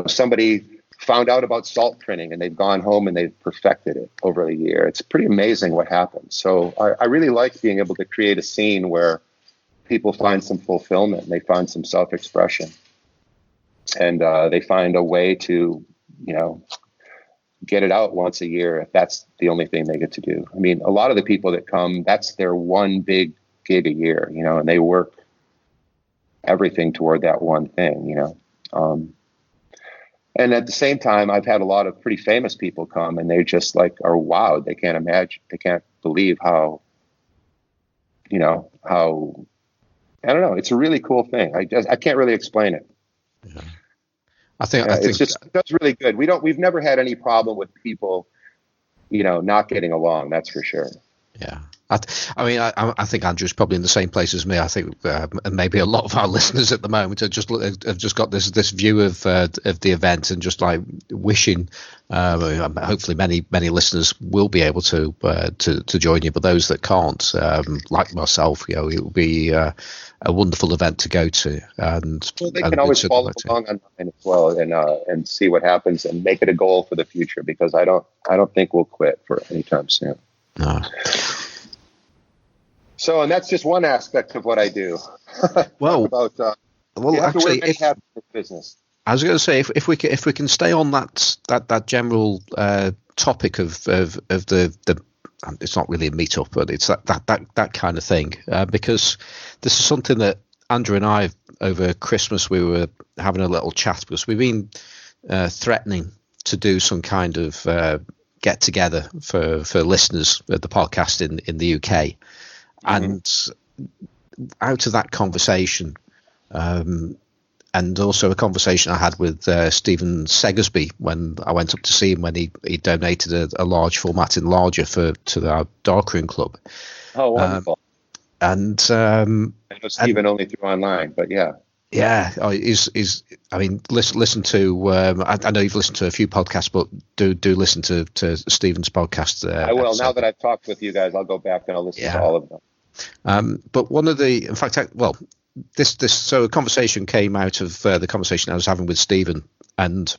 somebody found out about salt printing and they've gone home and they've perfected it over the year. It's pretty amazing what happens. So I really like being able to create a scene where people find some fulfillment and they find some self-expression, and they find a way to, get it out once a year if that's the only thing they get to do. I mean, a lot of the people that come, that's their one big gig a year, and they work everything toward that one thing, and at the same time, I've had a lot of pretty famous people come, and they just are wowed. They can't imagine, they can't believe how I don't know. It's a really cool thing. I can't really explain it. Yeah. I think that's really good. We've never had any problem with people, not getting along. That's for sure. Yeah. I think Andrew's probably in the same place as me. I think and maybe a lot of our listeners at the moment have just got this view of the event and just like wishing. Hopefully, many listeners will be able to join you, but those that can't, like myself, it will be a wonderful event to go to. And they can always follow along online as well and see what happens and make it a goal for the future, because I don't think we'll quit for any time soon. No. So, and that's just one aspect of what I do. Well, actually, business. I was going to say, if we can stay on that general topic of the it's not really a meetup, but it's that kind of thing, because this is something that Andrew and I, over Christmas, we were having a little chat, because we've been threatening to do some kind of get together for listeners of the podcast in the UK. And out of that conversation, and also a conversation I had with Stephen Segersby when I went up to see him when he donated a large format enlarger to our darkroom club. Oh, wonderful! And I know Stephen only through online, but yeah. Yeah, listen to. I know you've listened to a few podcasts, but do listen to Stephen's podcast. I will. Now that I've talked with you guys, I'll go back and I'll listen to all of them. But one of the, in fact, so a conversation came out of the conversation I was having with Stephen, and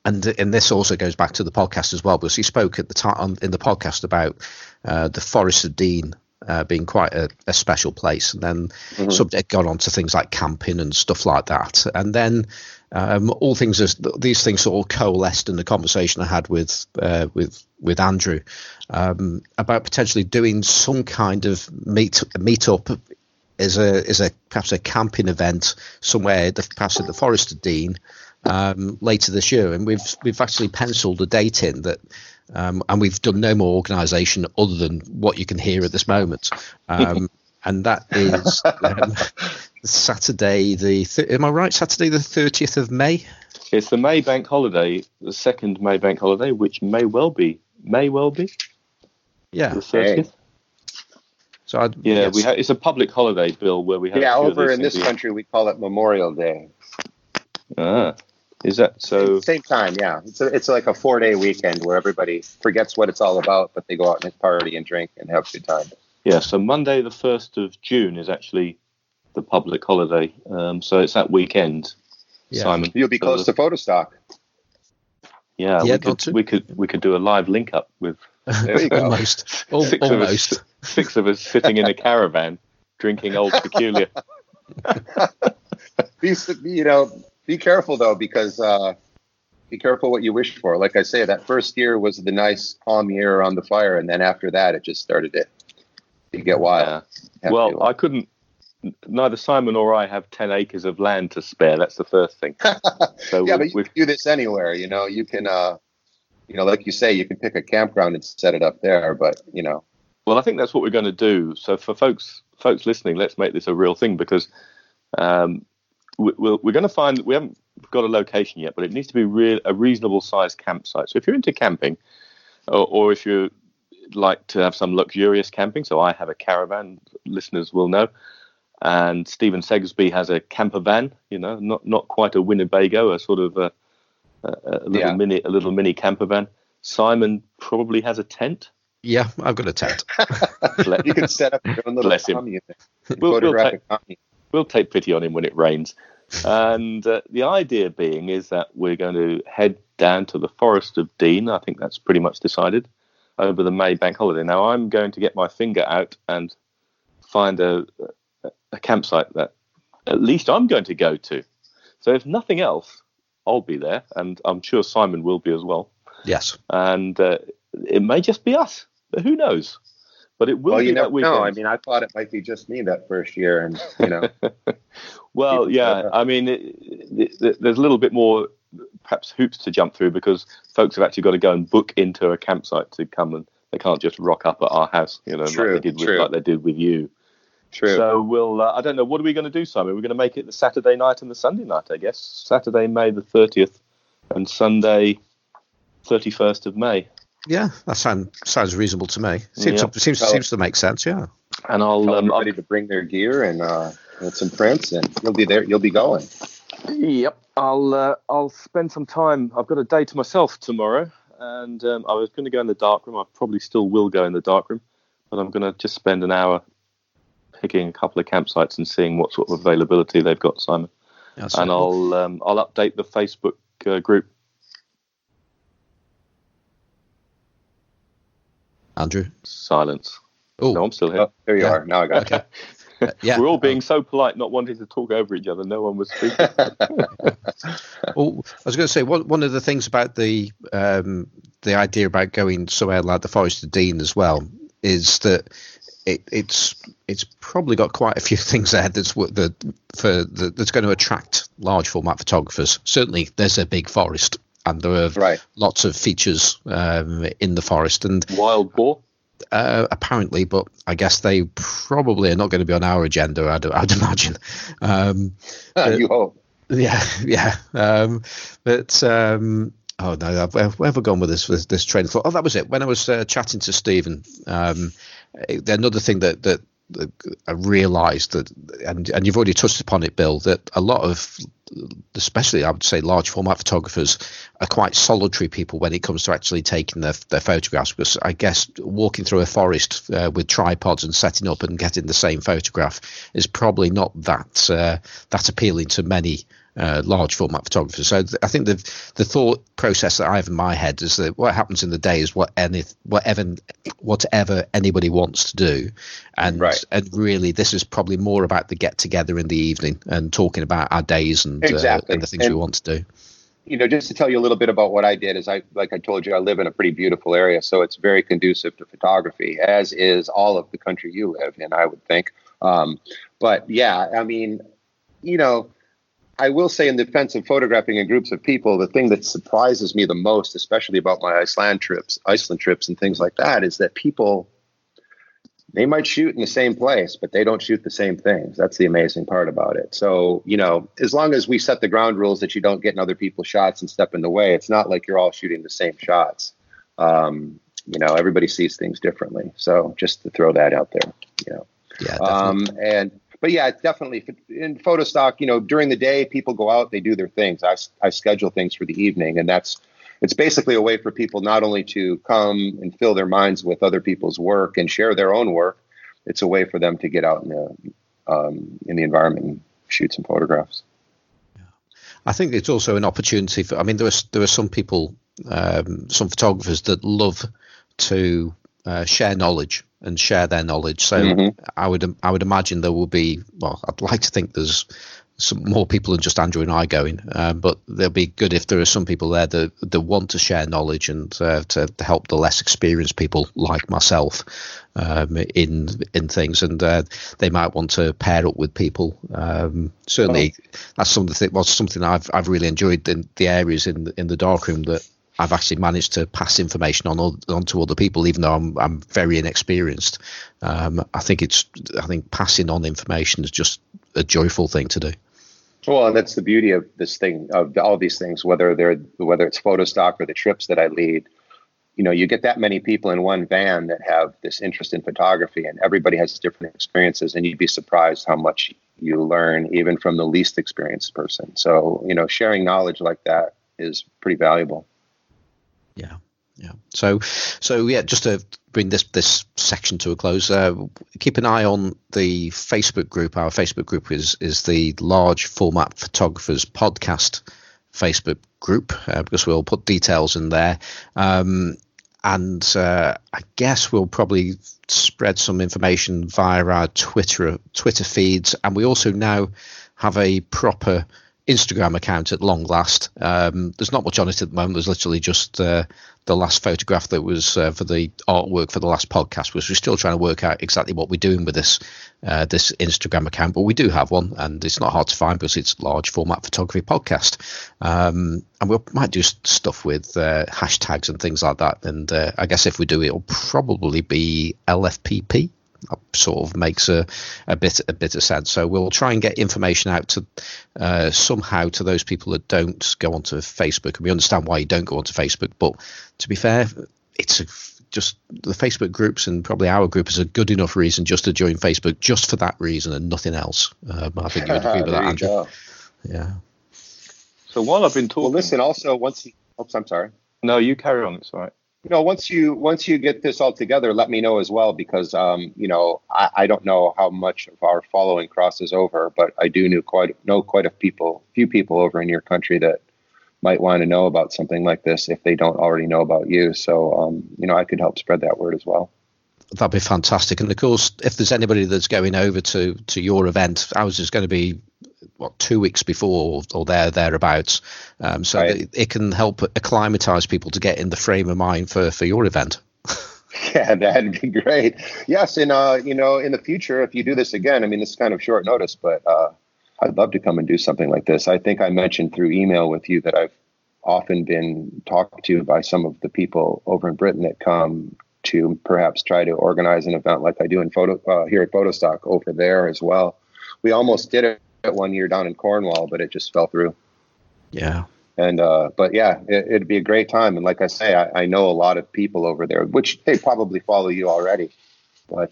this also goes back to the podcast as well, because he spoke at the time in the podcast about the Forest of Dean being quite a special place, and then subject got on to things like camping and stuff like that, and then these things sort of coalesced in the conversation I had with Andrew about potentially doing some kind of meetup as a perhaps a camping event somewhere, perhaps at the Forest of Dean later this year, and we've actually penciled a date in that. And we've done no more organisation other than what you can hear at this moment, and that is Saturday am I right? Saturday the 30th of May. It's the May bank holiday, the second May bank holiday, which may well be. Yeah. The 30th. So it's a public holiday, Bill, where we have. Yeah, over in this country we call it Memorial Day. Ah. Is that so? Same time, yeah. It's like a 4-day weekend where everybody forgets what it's all about, but they go out and party and drink and have a good time. Yeah, so Monday the 1st of June is actually the public holiday. So it's that weekend, Simon. You'll be close to Photostock. Yeah, we could do a live link up with there you go. Almost. Six of us sitting in a caravan drinking Old Peculiar. Be careful though, because be careful what you wish for. Like I say, that first year was the nice calm year around the fire, and then after that, it just started to get wild. Yeah. Well, I couldn't. Neither Simon or I have 10 acres of land to spare. That's the first thing. So yeah, but you can do this anywhere. You can, like you say, you can pick a campground and set it up there. But well, I think that's what we're going to do. So for folks listening, let's make this a real thing, because we're going to find, we haven't got a location yet, but it needs to be a reasonable sized campsite. So if you're into camping, or if you like to have some luxurious camping, so I have a caravan, listeners will know, and Stephen Segsby has a camper van, not quite a Winnebago, a sort of a little mini camper van. Simon probably has a tent. Yeah, I've got a tent. You can set up your own little commune. We'll take pity on him when it rains. And the idea being is that we're going to head down to the Forest of Dean. I think that's pretty much decided, over the May bank holiday. Now, I'm going to get my finger out and find a campsite that at least I'm going to go to. So if nothing else, I'll be there, and I'm sure Simon will be as well. Yes. And it may just be us. Who knows? But it will be that weekend. No, I mean, I thought it might be just me that first year, and Well, yeah, I mean, there's a little bit more, perhaps, hoops to jump through, because folks have actually got to go and book into a campsite to come, and they can't just rock up at our house, like they did with you. True. So we'll, I don't know, what are we going to do, Simon? We're going to make it the Saturday night and the Sunday night, I guess. Saturday, May the 30th, and Sunday, 31st of May. Yeah, that sounds reasonable to me. Seems to make sense. Yeah. And I'll everybody to bring their gear and some prints, and you'll be there. You'll be going. Yep. I'll spend some time. I've got a day to myself tomorrow, and I was going to go in the darkroom. I probably still will go in the darkroom, but I'm going to just spend an hour picking a couple of campsites and seeing what sort of availability they've got, Simon. That's and cool. I'll update the Facebook group. Andrew? Silence. Oh, no, I'm still here. Oh, there you are. Now I got it. Yeah. We're all being so polite, not wanting to talk over each other. No one was speaking. Well, I was going to say, one of the things about the idea about going somewhere like the Forest of Dean as well is that it's probably got quite a few things there that's going to attract large format photographers. Certainly, there's a big forest. And there are lots of features in the forest. And wild boar? Apparently, but I guess they probably are not going to be on our agenda, I'd imagine. You hope. Yeah. Oh, no, where have I gone with this train of thought? Oh, that was it. When I was chatting to Stephen, another thing that I realised that, and you've already touched upon it, Bill, that a lot of, especially I would say large format photographers, are quite solitary people when it comes to actually taking their photographs, because I guess walking through a forest with tripods and setting up and getting the same photograph is probably not that appealing to many large format photographers. So I think the thought process that I have in my head is that what happens in the day is whatever anybody wants to do, and really this is probably more about the get together in the evening and talking about our days and the things we want to do. Just to tell you a little bit about what I did is like I told you, I live in a pretty beautiful area, so it's very conducive to photography, as is all of the country you live in, I would think. But yeah, I mean, I will say in defense of photographing in groups of people, the thing that surprises me the most, especially about my Iceland trips and things like that, is that people, they might shoot in the same place, but they don't shoot the same things. That's the amazing part about it. So, as long as we set the ground rules that you don't get in other people's shots and step in the way, it's not like you're all shooting the same shots. Everybody sees things differently. So just to throw that out there, Yeah, definitely. but yeah, it's definitely in Photostock. During the day, people go out, they do their things. I schedule things for the evening, and it's basically a way for people not only to come and fill their minds with other people's work and share their own work. It's a way for them to get out in the environment and shoot some photographs. I think it's also an opportunity for. I mean, there are some people, some photographers that love to share knowledge and share their knowledge. So I would imagine there will be. Well, I'd like to think there's some more people than just Andrew and I going, but they'll be good if there are some people there that want to share knowledge and to help the less experienced people like myself in things, and they might want to pair up with people. Certainly, that's something I've really enjoyed in the areas in the darkroom that I've actually managed to pass information on to other people, even though I'm very inexperienced. I think passing on information is just a joyful thing to do. Well, and that's the beauty of this thing, of all these things, whether it's Photostock or the trips that I lead. You get that many people in one van that have this interest in photography, and everybody has different experiences, and you'd be surprised how much you learn even from the least experienced person. So, sharing knowledge like that is pretty valuable. Yeah. So yeah, just to bring this section to a close, keep an eye on the Facebook group. Our Facebook group is the Large Format Photographers Podcast Facebook group, because we'll put details in there. And I guess we'll probably spread some information via our Twitter feeds, and we also now have a proper Instagram account at long last. There's not much on it at the moment. There's literally just the last photograph that was for the artwork for the last podcast. We're still trying to work out exactly what we're doing with this Instagram account, but we do have one, and it's not hard to find because it's Large Format Photography Podcast. And we might do stuff with hashtags and things like that. And I guess if we do, it'll probably be LFPP. That sort of makes a bit of sense. So we'll try and get information out to somehow to those people that don't go onto Facebook, and we understand why you don't go onto Facebook. But to be fair, it's just the Facebook groups, and probably our group is a good enough reason just to join Facebook, just for that reason and nothing else. I think you would agree with that, Andrew. Go. Yeah. So while I've been talking, well, listen. Also, I'm sorry. No, you carry on. It's all right. Once you get this all together, let me know as well, because I don't know how much of our following crosses over, but I do know quite a few people over in your country that might want to know about something like this if they don't already know about you. So I could help spread that word as well. That'd be fantastic. And of course, if there's anybody that's going over to your event, ours is going to be 2 weeks before or thereabouts, so right. It can help acclimatize people to get in the frame of mind for your event. Yeah, that'd be great. Yes, and in the future, if you do this again, I mean, this is kind of short notice, but I'd love to come and do something like this. I think I mentioned through email with you that I've often been talked to by some of the people over in Britain that come to perhaps try to organize an event like I do in here at Photostock over there as well. We almost did it 1 year down in Cornwall, but it just fell through. Yeah. And but yeah, it'd be a great time. And like I say, I know a lot of people over there, which they probably follow you already. But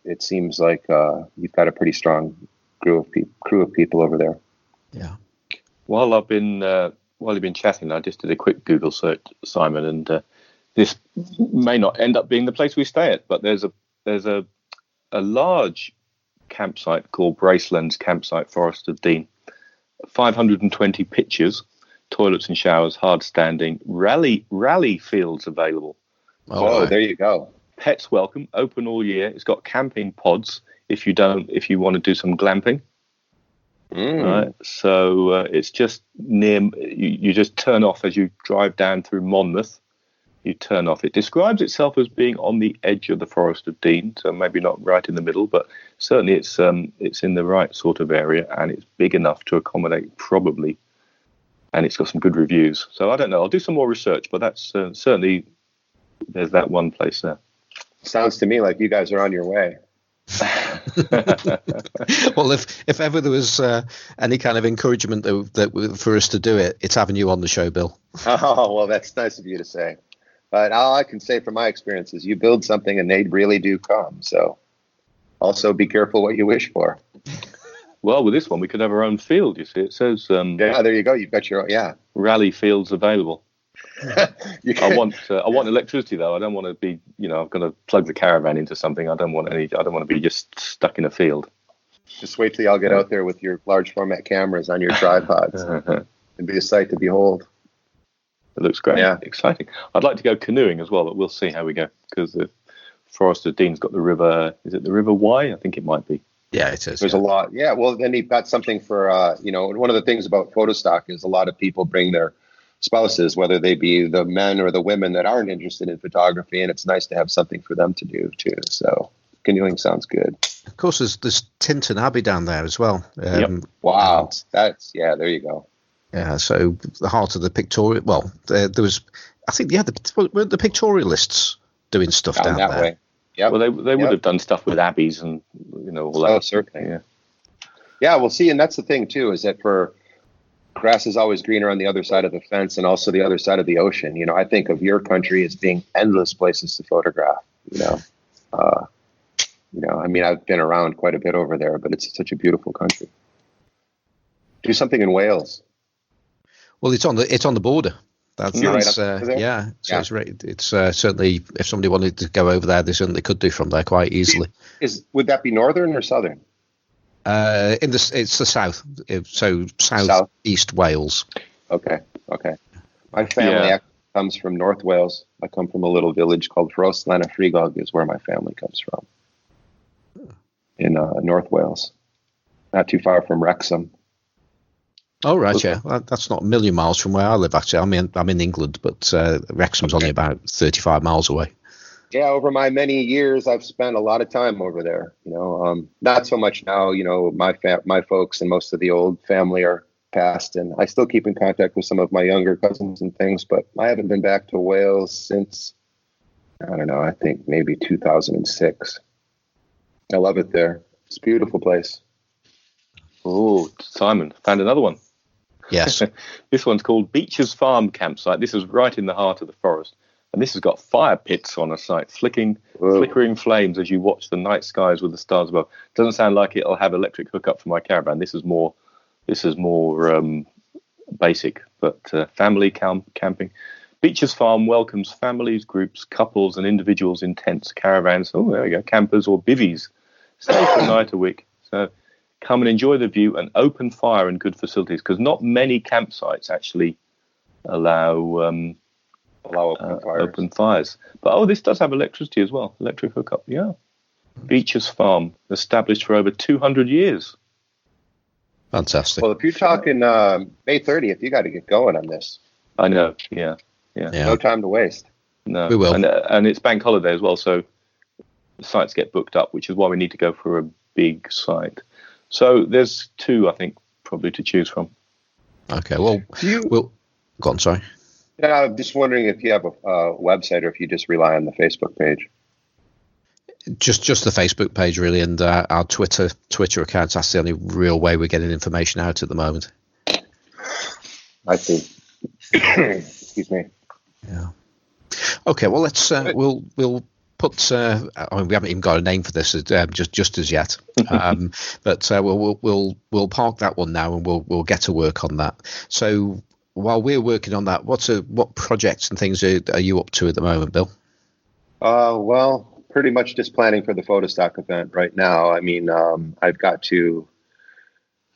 it seems like you've got a pretty strong crew of people over there. Yeah. While you've been chatting, I just did a quick Google search, Simon, and this may not end up being the place we stay at, but there's a large campsite called Braceland's Campsite, Forest of Dean. 520 pitches, toilets and showers, hard standing, rally fields available. Oh, there you go. Pets welcome, open all year. It's got camping pods if you want to do some glamping. Right, so it's just near. You just turn off as you drive down through Monmouth. You turn off. It describes itself as being on the edge of the Forest of Dean, so maybe not right in the middle, but certainly it's in the right sort of area, and it's big enough to accommodate probably, and it's got some good reviews. So I don't know. I'll do some more research, but that's certainly there's that one place there. Sounds to me like you guys are on your way. Well, if ever there was any kind of encouragement that for us to do it, it's having you on the show, Bill. Oh, well, that's nice of you to say. But all I can say from my experience is you build something and they really do come. So Also, be careful what you wish for. Well, with this one, we could have our own field. You see, it says yeah. There you go. You've got your rally fields available. I want electricity though. I don't want to be, I'm going to plug the caravan into something. I don't want to be just stuck in a field. Just wait till y'all get out there with your large format cameras on your tripods. It'd be a sight to behold. It looks great. Yeah. Exciting. I'd like to go canoeing as well, but we'll see how we go, because the Forest of Dean's got the river. Is it the River Wye? I think it might be. Yeah, it is. There's a lot. Yeah, well, then you've got something for, one of the things about Photostock is a lot of people bring their spouses, whether they be the men or the women that aren't interested in photography, and it's nice to have something for them to do too. So canoeing sounds good. Of course, there's Tinton Abbey down there as well. Wow, there you go. Yeah, so the heart of the pictorial. Well, there was, I think, weren't the pictorialists doing stuff down that there? Way. Yeah. Well, they would have done stuff with abbeys and all that. Oh, certainly. Yeah. We'll see, and that's the thing too, is that grass is always greener on the other side of the fence, and also the other side of the ocean. I think of your country as being endless places to photograph. I mean, I've been around quite a bit over there, but it's such a beautiful country. Do something in Wales. Well, it's on the border. It's right. It's certainly, if somebody wanted to go over there, they certainly could do from there quite easily. Would that be northern or southern? It's the south, so southeast Wales. Okay. My family comes from North Wales. I come from a little village called Frigog, is where my family comes from. In North Wales, not too far from Wrexham. Oh right, yeah, that's not a million miles from where I live. Actually, I'm in England, but Wrexham's only about 35 miles away. Yeah, over my many years, I've spent a lot of time over there. Not so much now. My folks and most of the old family are passed, and I still keep in contact with some of my younger cousins and things. But I haven't been back to Wales since, I don't know, I think maybe 2006. I love it there. It's a beautiful place. Oh, Simon, found another one. Yes. This one's called Beecher's Farm Campsite. This is right in the heart of the forest. And this has got fire pits on a site, flickering flames as you watch the night skies with the stars above. Doesn't sound like it'll have electric hookup for my caravan. This is more basic, but family camping. Beecher's Farm welcomes families, groups, couples, and individuals in tents, caravans. Oh, there we go, campers or bivvies. Stay for a night a week. So come and enjoy the view and open fire and good facilities, because not many campsites actually allow open fires. But this does have electricity as well, electric hookup. Yeah. Beecher's Farm, established for over 200 years. Fantastic. Well, if you're talking May 30th, you got to get going on this. I know. Yeah. No time to waste. No, we will. And it's bank holiday as well, so the sites get booked up, which is why we need to go for a big site. So there's two, I think, probably to choose from. Okay, well, go on, sorry. Yeah, I'm just wondering if you have a website or if you just rely on the Facebook page. Just the Facebook page, really, and our Twitter accounts. That's the only real way we're getting information out at the moment. I see. Excuse me. Yeah. Okay. Well, let's we'll put. We haven't even got a name for this just as yet. But we'll park that one now, and we'll get to work on that. So while we're working on that, what projects and things are you up to at the moment, Bill? Well, pretty much just planning for the Photostock event right now. I mean, I've got to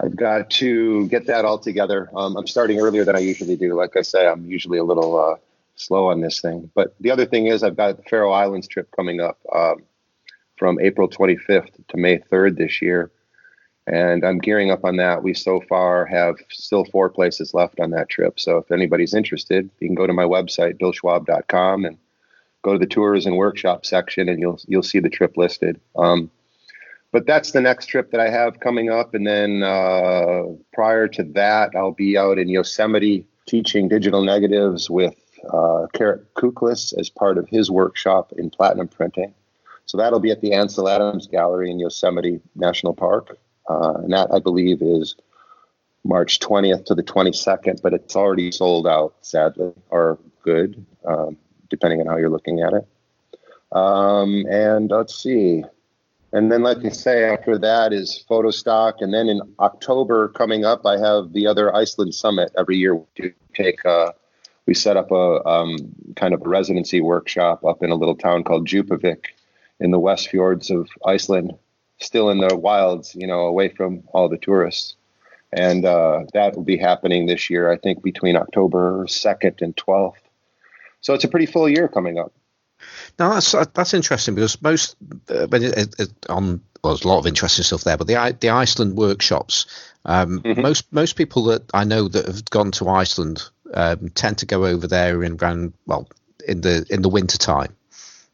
get that all together. I'm starting earlier than I usually do. Like I say, I'm usually a little slow on this thing. But the other thing is I've got the Faroe Islands trip coming up from April 25th to May 3rd this year. And I'm gearing up on that. We so far have still 4 places left on that trip. So if anybody's interested, you can go to my website, billschwab.com, and go to the tours and workshop section, and you'll see the trip listed. But that's the next trip that I have coming up. And then prior to that, I'll be out in Yosemite teaching digital negatives with Carrot Kuklis as part of his workshop in platinum printing. So that'll be at the Ansel Adams Gallery in Yosemite National Park. And that, I believe, is March 20th to the 22nd, but it's already sold out, sadly, or good, depending on how you're looking at it. And let's see. And then, like I say, after that is Photostock. And then in October coming up, I have the other Iceland Summit. Every year we set up a kind of a residency workshop up in a little town called Djupavik in the West Fjords of Iceland, still in the wilds, away from all the tourists. And that will be happening this year, I think, between October 2nd and 12th. So it's a pretty full year coming up. Now that's interesting, because there's a lot of interesting stuff there, but the Iceland workshops, most people that I know that have gone to Iceland tend to go over there in the winter time,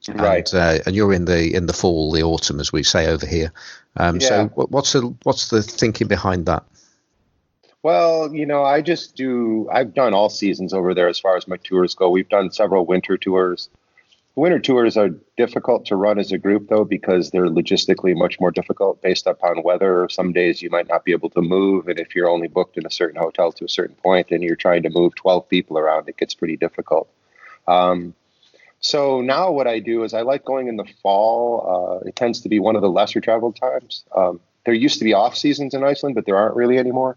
right? And you're in the fall, the autumn, as we say over here. So what's the thinking behind that? Well, I've done all seasons over there as far as my tours go. We've done several winter tours. Winter tours are difficult to run as a group, though, because they're logistically much more difficult based upon weather. Some days you might not be able to move, and if you're only booked in a certain hotel to a certain point and you're trying to move 12 people around, it gets pretty difficult. So now what I do is I like going in the fall. It tends to be one of the lesser traveled times. There used to be off seasons in Iceland, but there aren't really anymore.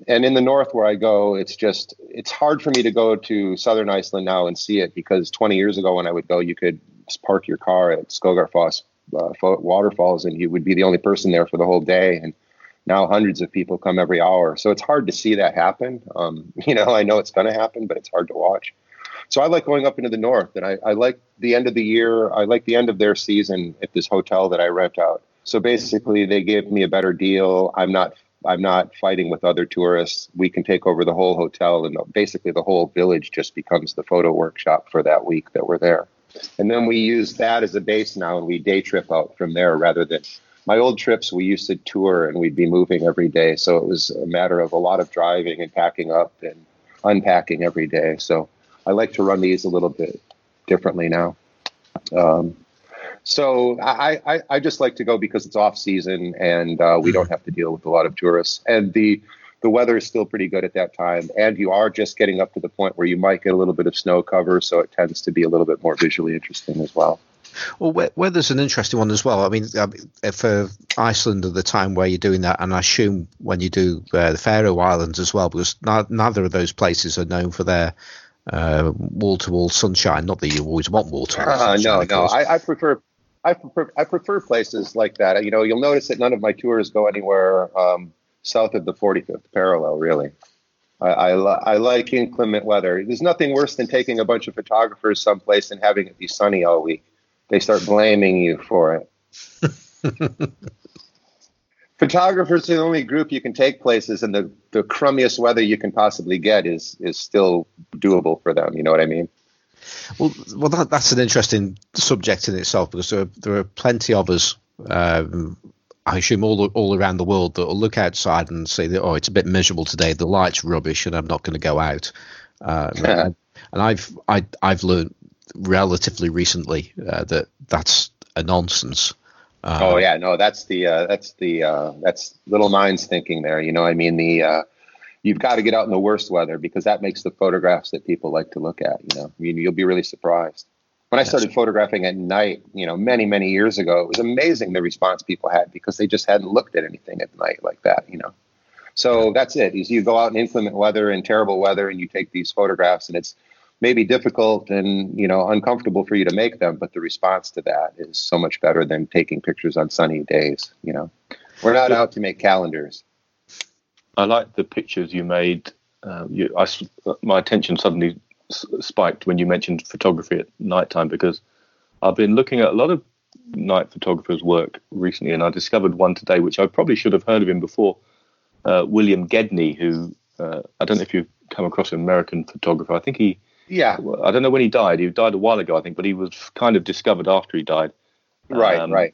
And in the north where I go, it's hard for me to go to southern Iceland now and see it, because 20 years ago when I would go, you could park your car at Skogarfoss waterfalls and you would be the only person there for the whole day. And now hundreds of people come every hour. So it's hard to see that happen. I know it's going to happen, but it's hard to watch. So I like going up into the north, and I like the end of the year. I like the end of their season at this hotel that I rent out. So basically they gave me a better deal. I'm not fighting with other tourists. We can take over the whole hotel, and basically the whole village just becomes the photo workshop for that week that we're there. And then we use that as a base now, and we day trip out from there rather than my old trips. We used to tour and we'd be moving every day. So it was a matter of a lot of driving and packing up and unpacking every day. So I like to run these a little bit differently now. So I just like to go because it's off season and we don't have to deal with a lot of tourists, and the weather is still pretty good at that time. And you are just getting up to the point where you might get a little bit of snow cover. So it tends to be a little bit more visually interesting as well. Well, weather's an interesting one as well. I mean, for Iceland at the time where you're doing that, and I assume when you do the Faroe Islands as well, because neither of those places are known for their wall-to-wall sunshine. Not that you always want wall-to-wall sunshine. No. I prefer places like that. You'll notice that none of my tours go anywhere south of the 45th parallel, really. I like inclement weather. There's nothing worse than taking a bunch of photographers someplace and having it be sunny all week. They start blaming you for it. Photographers are the only group you can take places, and the crummiest weather you can possibly get is still doable for them. You know what I mean? Well, that's an interesting subject in itself, because there are plenty of us, I assume all around the world, that will look outside and say that, it's a bit miserable today, the light's rubbish, and I'm not going to go out. And I've learned relatively recently that's a nonsense. That's little minds thinking there. You've got to get out in the worst weather, because that makes the photographs that people like to look at. You'll be really surprised. When I started photographing at night, many, many years ago, it was amazing the response people had, because they just hadn't looked at anything at night like that. So that's it. Is you go out in inclement weather and terrible weather, and you take these photographs, and it's maybe difficult and uncomfortable for you to make them, but the response to that is so much better than taking pictures on sunny days. We're not out to make calendars. I like the pictures you made. My attention suddenly spiked when you mentioned photography at nighttime, because I've been looking at a lot of night photographers' work recently, and I discovered one today, which I probably should have heard of him before. William Gedney, who I don't know if you've come across, an American photographer. I think I don't know when he died. He died a while ago, I think, but he was kind of discovered after he died. Right.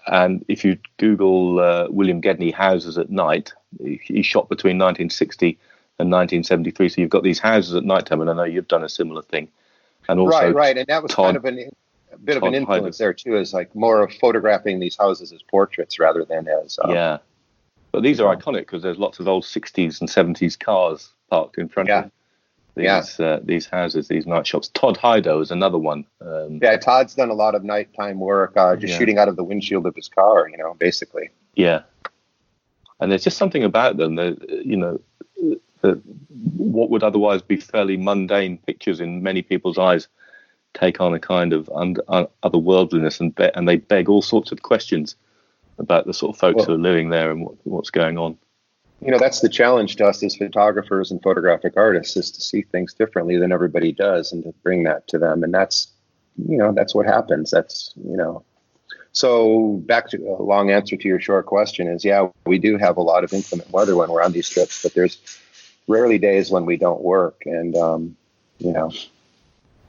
And if you Google William Gedney houses at night, he shot between 1960 and 1973. So you've got these houses at nighttime, and I know you've done a similar thing. And also, right, and that was kind of a bit of an influence there too, is like more of photographing these houses as portraits rather than as But these are iconic because there's lots of old 60s and 70s cars parked in front of these houses, these night shops. Todd Hydo is another one. Todd's done a lot of nighttime work, shooting out of the windshield of his car, basically. Yeah. And there's just something about them that, that what would otherwise be fairly mundane pictures in many people's eyes take on a kind of otherworldliness, and they beg all sorts of questions about the sort of folks who are living there and what's going on. That's the challenge to us as photographers and photographic artists, is to see things differently than everybody does and to bring that to them. And that's what happens. So back to a long answer to your short question is, we do have a lot of inclement weather when we're on these trips, but there's rarely days when we don't work. And,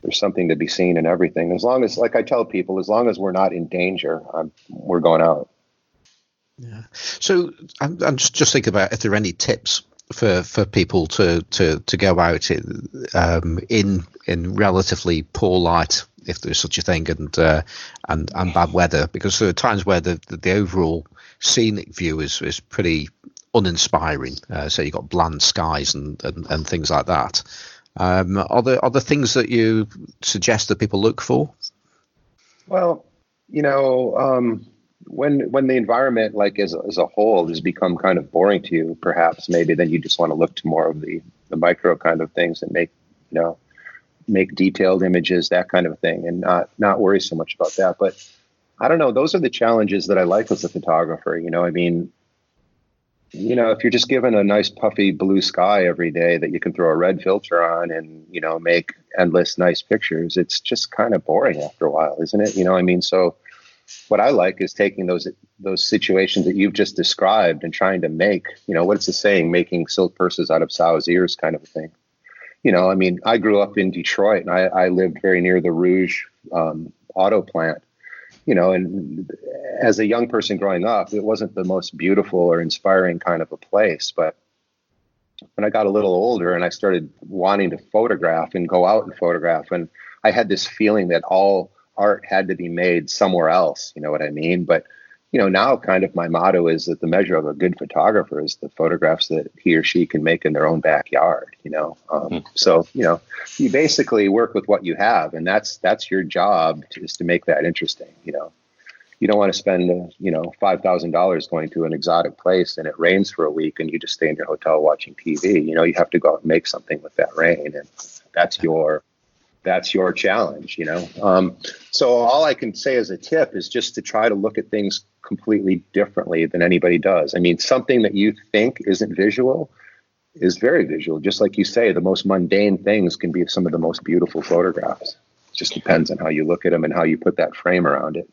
there's something to be seen in everything. As long as, like I tell people, as long as we're not in danger, we're going out. Yeah. So I'm just thinking about if there are any tips for people to go out in relatively poor light, if there's such a thing, and bad weather, because there are times where the overall scenic view is pretty uninspiring. So you've got bland skies and things like that. Are there things that you suggest that people look for? Well, when the environment, like as a whole, has become kind of boring to you, perhaps maybe then you just want to look to more of the micro kind of things and make detailed images, that kind of thing, and not worry so much about that. But I don't know, those are the challenges that I like as a photographer. If you're just given a nice puffy blue sky every day that you can throw a red filter on and, make endless nice pictures, it's just kind of boring after a while, isn't it? So what I like is taking those situations that you've just described and trying to make, what's the saying, making silk purses out of sow's ears kind of a thing. I grew up in Detroit, and I lived very near the Rouge auto plant. And as a young person growing up, it wasn't the most beautiful or inspiring kind of a place. But when I got a little older and I started wanting to photograph and go out and photograph, and I had this feeling that all art had to be made somewhere else, you know what I mean? But, now kind of my motto is that the measure of a good photographer is the photographs that he or she can make in their own backyard, So, you basically work with what you have, and that's your job is to make that interesting. You don't want to spend, $5,000 going to an exotic place and it rains for a week and you just stay in your hotel watching TV. You have to go out and make something with that rain, and that's your challenge, So all I can say as a tip is just to try to look at things completely differently than anybody does. Something that you think isn't visual is very visual. Just like you say, the most mundane things can be some of the most beautiful photographs. It just depends on how you look at them and how you put that frame around it.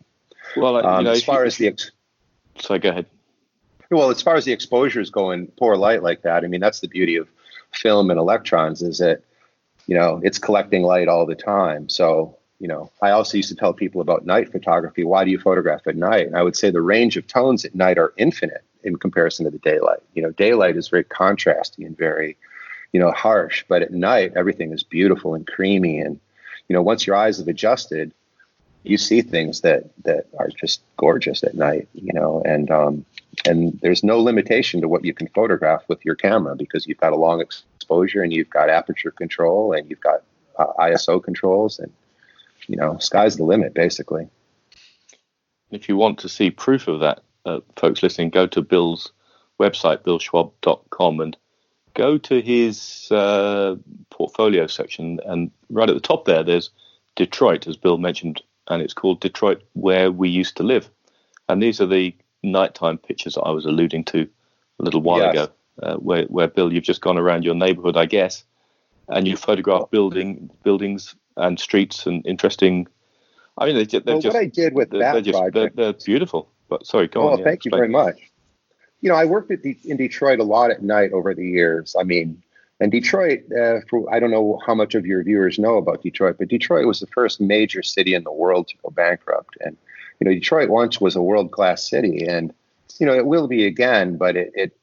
Well, sorry, go ahead. Well, as far as the exposures go in poor light like that, that's the beauty of film and electrons, is that it's collecting light all the time. So, I also used to tell people about night photography. Why do you photograph at night? And I would say the range of tones at night are infinite in comparison to the daylight. Daylight is very contrasty and very, harsh. But at night, everything is beautiful and creamy. And, once your eyes have adjusted, you see things that are just gorgeous at night, and there's no limitation to what you can photograph with your camera, because you've got a long exposure and you've got aperture control and you've got ISO controls, and sky's the limit basically. If you want to see proof of that, folks listening, go to Bill's website, billschwab.com, and go to his portfolio section, and right at the top there's Detroit, as Bill mentioned, and it's called Detroit Where We Used to Live. And these are the nighttime pictures that I was alluding to a little while ago, where Bill, you've just gone around your neighborhood, I guess, and you photograph buildings and streets and interesting. What I did with that project, they're beautiful. But sorry, go on. Well, thank you very much. I worked in Detroit a lot at night over the years. And Detroit, I don't know how much of your viewers know about Detroit, but Detroit was the first major city in the world to go bankrupt. And, Detroit once was a world-class city, and, it will be again, but it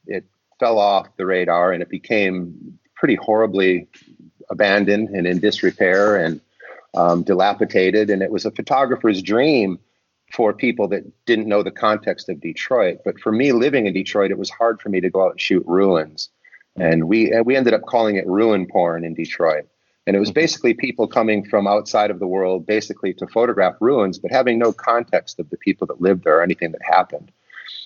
fell off the radar, and it became pretty horribly abandoned and in disrepair and dilapidated. And it was a photographer's dream for people that didn't know the context of Detroit. But for me, living in Detroit, it was hard for me to go out and shoot ruins. And we ended up calling it ruin porn in Detroit. And it was basically people coming from outside of the world, basically to photograph ruins, but having no context of the people that lived there or anything that happened.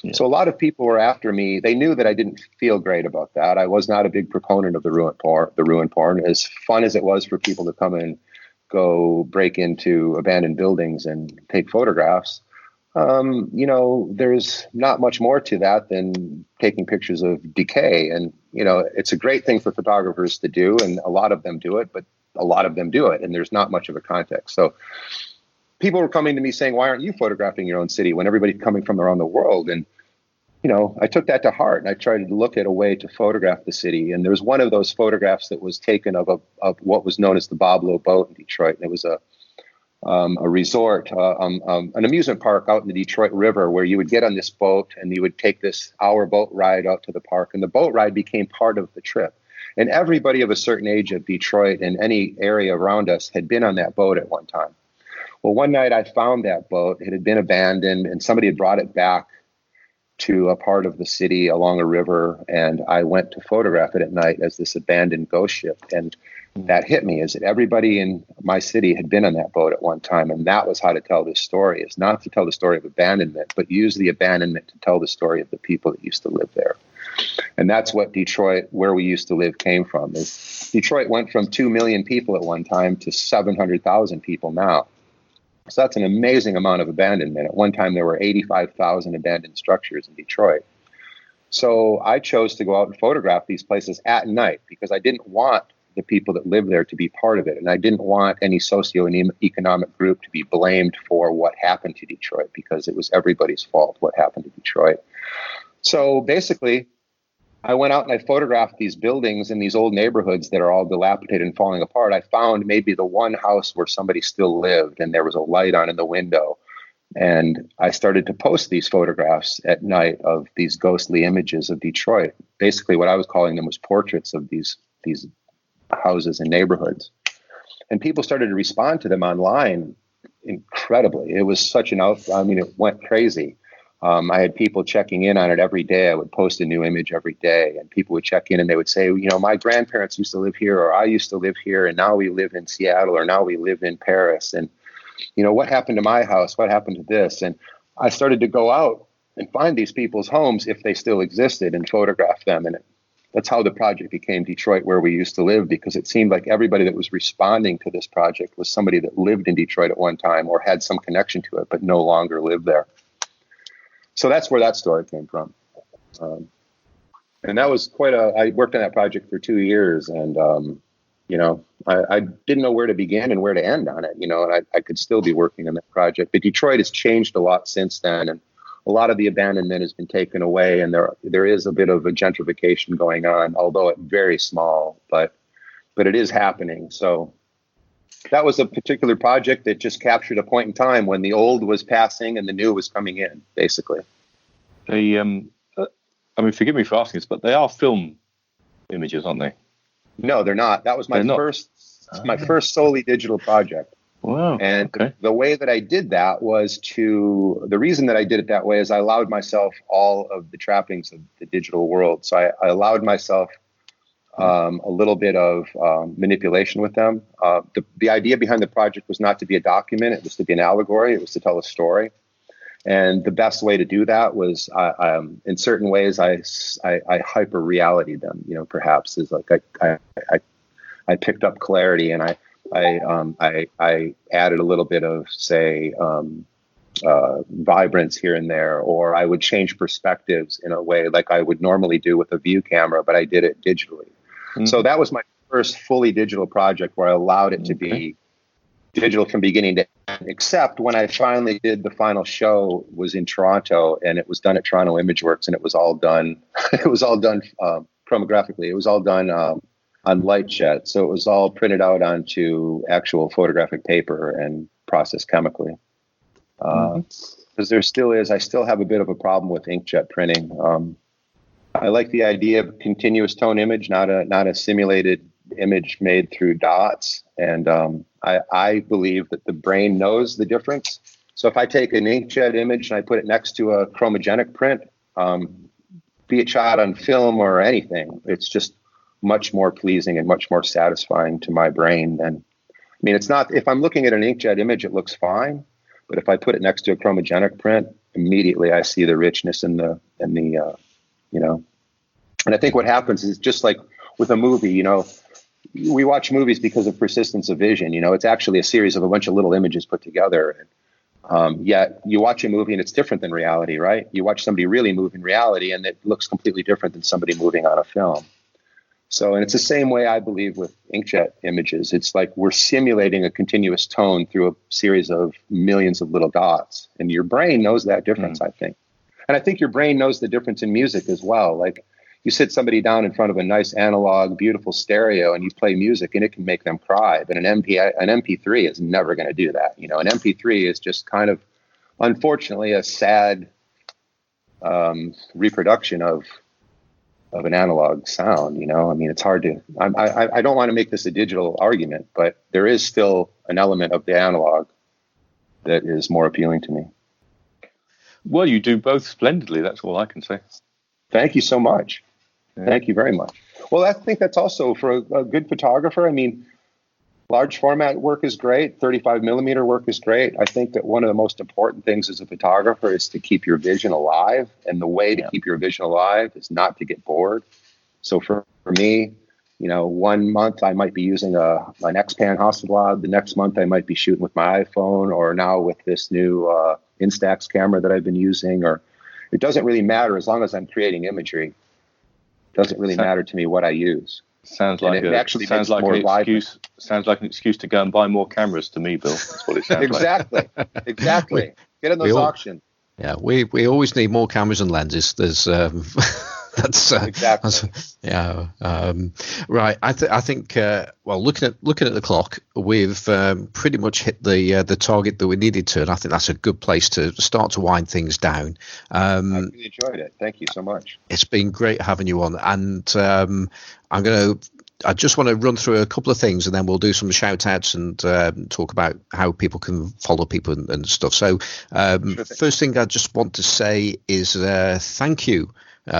Yeah. So a lot of people were after me. They knew that I didn't feel great about that. I was not a big proponent of the ruin porn. As fun as it was for people to come and go break into abandoned buildings and take photographs, there's not much more to that than taking pictures of decay. And, it's a great thing for photographers to do. And a lot of them do it, but a lot of them do it. And there's not much of a context. So people were coming to me saying, why aren't you photographing your own city when everybody's coming from around the world? And, I took that to heart and I tried to look at a way to photograph the city. And there was one of those photographs that was taken of what was known as the Bob Lowe boat in Detroit. And it was a resort, an amusement park out in the Detroit River where you would get on this boat and you would take this hour boat ride out to the park. And the boat ride became part of the trip. And everybody of a certain age of Detroit and any area around us had been on that boat at one time. Well, one night I found that boat. It had been abandoned and somebody had brought it back to a part of the city along a river. And I went to photograph it at night as this abandoned ghost ship. And that hit me, is that everybody in my city had been on that boat at one time. And that was how to tell this story, is not to tell the story of abandonment, but use the abandonment to tell the story of the people that used to live there. And that's what Detroit, where we used to live, came from. Is Detroit went from 2 million people at one time to 700,000 people now. So that's an amazing amount of abandonment. At one time, there were 85,000 abandoned structures in Detroit. So I chose to go out and photograph these places at night because I didn't want the people that live there to be part of it. And I didn't want any socioeconomic group to be blamed for what happened to Detroit, because it was everybody's fault what happened to Detroit. So basically, I went out and I photographed these buildings in these old neighborhoods that are all dilapidated and falling apart. I found maybe the one house where somebody still lived and there was a light on in the window. And I started to post these photographs at night of these ghostly images of Detroit. Basically, what I was calling them was portraits of these houses and neighborhoods. And people started to respond to them online incredibly. It was such it went crazy. I had people checking in on it every day. I would post a new image every day, and people would check in and they would say, my grandparents used to live here, or I used to live here, and now we live in Seattle, or now we live in Paris. And, what happened to my house? What happened to this? And I started to go out and find these people's homes, if they still existed, and photograph them. And that's how the project became Detroit, where we used to live, because it seemed like everybody that was responding to this project was somebody that lived in Detroit at one time or had some connection to it, but no longer lived there. So that's where that story came from. And that was I worked on that project for 2 years, and, I didn't know where to begin and where to end on it, and I could still be working on that project. But Detroit has changed a lot since then, and a lot of the abandonment has been taken away, and there is a bit of a gentrification going on, although it's very small, but it is happening. So that was a particular project that just captured a point in time when the old was passing and the new was coming in, basically. Forgive me for asking this, but they are film images, aren't they? No, they're not. That was my first solely digital project. Wow. And the way that I did that was the reason that I did it that way is I allowed myself all of the trappings of the digital world. So I allowed myself a little bit of manipulation with them. The idea behind the project was not to be a document. It was to be an allegory. It was to tell a story. And the best way to do that was, in certain ways, I hyper reality them. Perhaps is like I picked up clarity, and I added a little bit of, say, vibrance here and there, or I would change perspectives in a way like I would normally do with a view camera, but I did it digitally. Mm-hmm. So that was my first fully digital project where I allowed it to be digital from beginning to end, except when I finally did the final show was in Toronto, and it was done at Toronto ImageWorks, and it was all done chromographically. It was all done on LightJet. So it was all printed out onto actual photographic paper and processed chemically. Because there still is, I still have a bit of a problem with inkjet printing. I like the idea of continuous tone image, not a simulated image made through dots. And I believe that the brain knows the difference. So if I take an inkjet image and I put it next to a chromogenic print, be it shot on film or anything, it's just much more pleasing and much more satisfying to my brain than, I mean, it's not, if I'm looking at an inkjet image, it looks fine, but if I put it next to a chromogenic print, immediately I see the richness and the you know, and I think what happens is just like with a movie, you know, we watch movies because of persistence of vision. You know, it's actually a series of a bunch of little images put together. Yet you watch a movie and it's different than reality, right? You watch somebody really move in reality and it looks completely different than somebody moving on a film. So, and it's the same way I believe with inkjet images. It's like we're simulating a continuous tone through a series of millions of little dots. And your brain knows that difference, I think. And I think your brain knows the difference in music as well. Like you sit somebody down in front of a nice analog, beautiful stereo and you play music and it can make them cry. But an MP3 is never going to do that. You know, an MP3 is just kind of, unfortunately, a sad reproduction of an analog sound. You know, I mean, it's hard to, I don't want to make this a digital argument, but there is still an element of the analog that is more appealing to me. Well, you do both splendidly. That's all I can say. Thank you so much. Yeah. Thank you very much. Well, I think that's also for a good photographer. I mean, large format work is great. 35 millimeter work is great. I think that one of the most important things as a photographer is to keep your vision alive. And the way to keep your vision alive is not to get bored. So for me, you know, 1 month I might be using an X-Pan Hasselblad. The next month I might be shooting with my iPhone, or now with this new Instax camera that I've been using. Or it doesn't really matter as long as I'm creating imagery. It doesn't really matter to me what I use. Sounds like an excuse to go and buy more cameras to me, Bill. That's what it sounds exactly. like. Exactly. Get in those auctions. Yeah, we always need more cameras and lenses. There's that's exactly. Right. I think well, looking at the clock, we've pretty much hit the target that we needed to, and I think that's a good place to start to wind things down. I really enjoyed it. Thank you so much. It's been great having you on, and I just want to run through a couple of things, and then we'll do some shout outs and talk about how people can follow people and stuff. So first thing I just want to say is thank you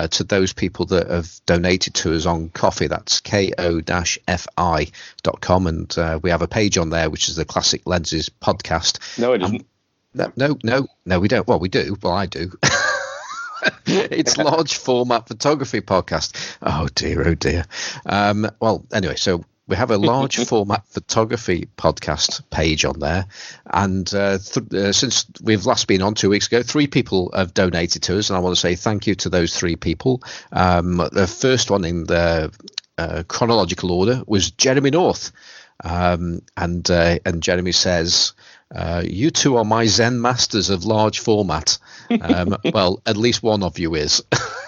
to those people that have donated to us on Ko-fi. That's ko-fi.com, and we have a page on there which is the Classic Lenses podcast. No, it isn't. No, we don't. Well, we do. Well, I do. It's large format photography podcast. Oh dear. Well, anyway, so we have a large format photography podcast page on there, and since we've last been on 2 weeks ago, 3 people have donated to us, and I want to say thank you to those 3 people. The first one in the chronological order was Jeremy North, and Jeremy says, you two are my Zen masters of large format. Well, at least one of you is.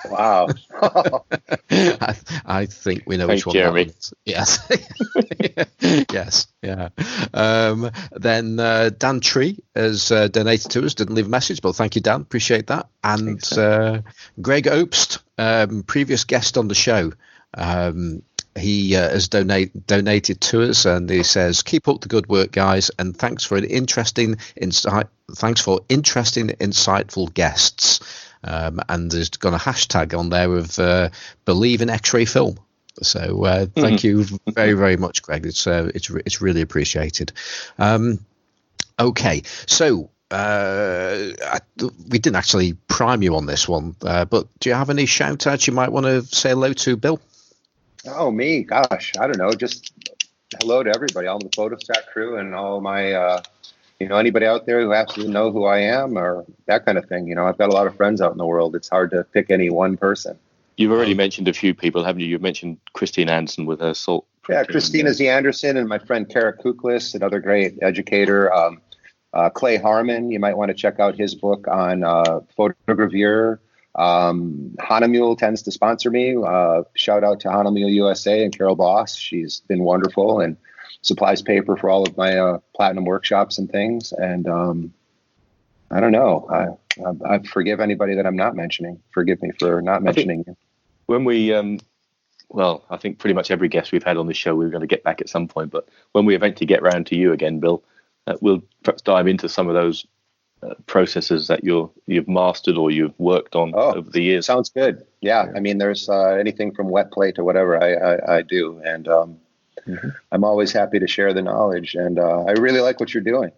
Wow. I think we know Thanks, which one. Jeremy. Yes. Yes. Yeah. Then Dan Tree has donated to us. Didn't leave a message, but thank you, Dan. Appreciate that. And Greg Obst, previous guest on the show. He has donated to us, and he says, "Keep up the good work, guys, and thanks for interesting, insightful guests." And there's got a hashtag on there of believe in X-ray film. So thank you very, very much, Greg. It's really appreciated. Okay, so we didn't actually prime you on this one, but do you have any shout outs you might want to say hello to, Bill? Oh, me? Gosh, I don't know. Just hello to everybody, all the Photostock crew, and all my, anybody out there who has to know who I am or that kind of thing. You know, I've got a lot of friends out in the world. It's hard to pick any one person. You've already mentioned a few people, haven't you? You've mentioned Christine Anderson with her salt. Yeah, Christina Z. Anderson and my friend Kara Kuklis, another great educator. Clay Harmon, you might want to check out his book on photogravure. Hanemule tends to sponsor me. Shout out to Hanemule USA and Carol Boss. She's been wonderful and supplies paper for all of my platinum workshops and things. And I don't know. I forgive anybody that I'm not mentioning. Forgive me for not mentioning you. When we, I think pretty much every guest we've had on this show, we're going to get back at some point. But when we eventually get round to you again, Bill, we'll perhaps dive into some of those processes that you've mastered or you've worked on over the years? Sounds good. Yeah. I mean, there's anything from wet plate to whatever I do. And I'm always happy to share the knowledge. And I really like what you're doing.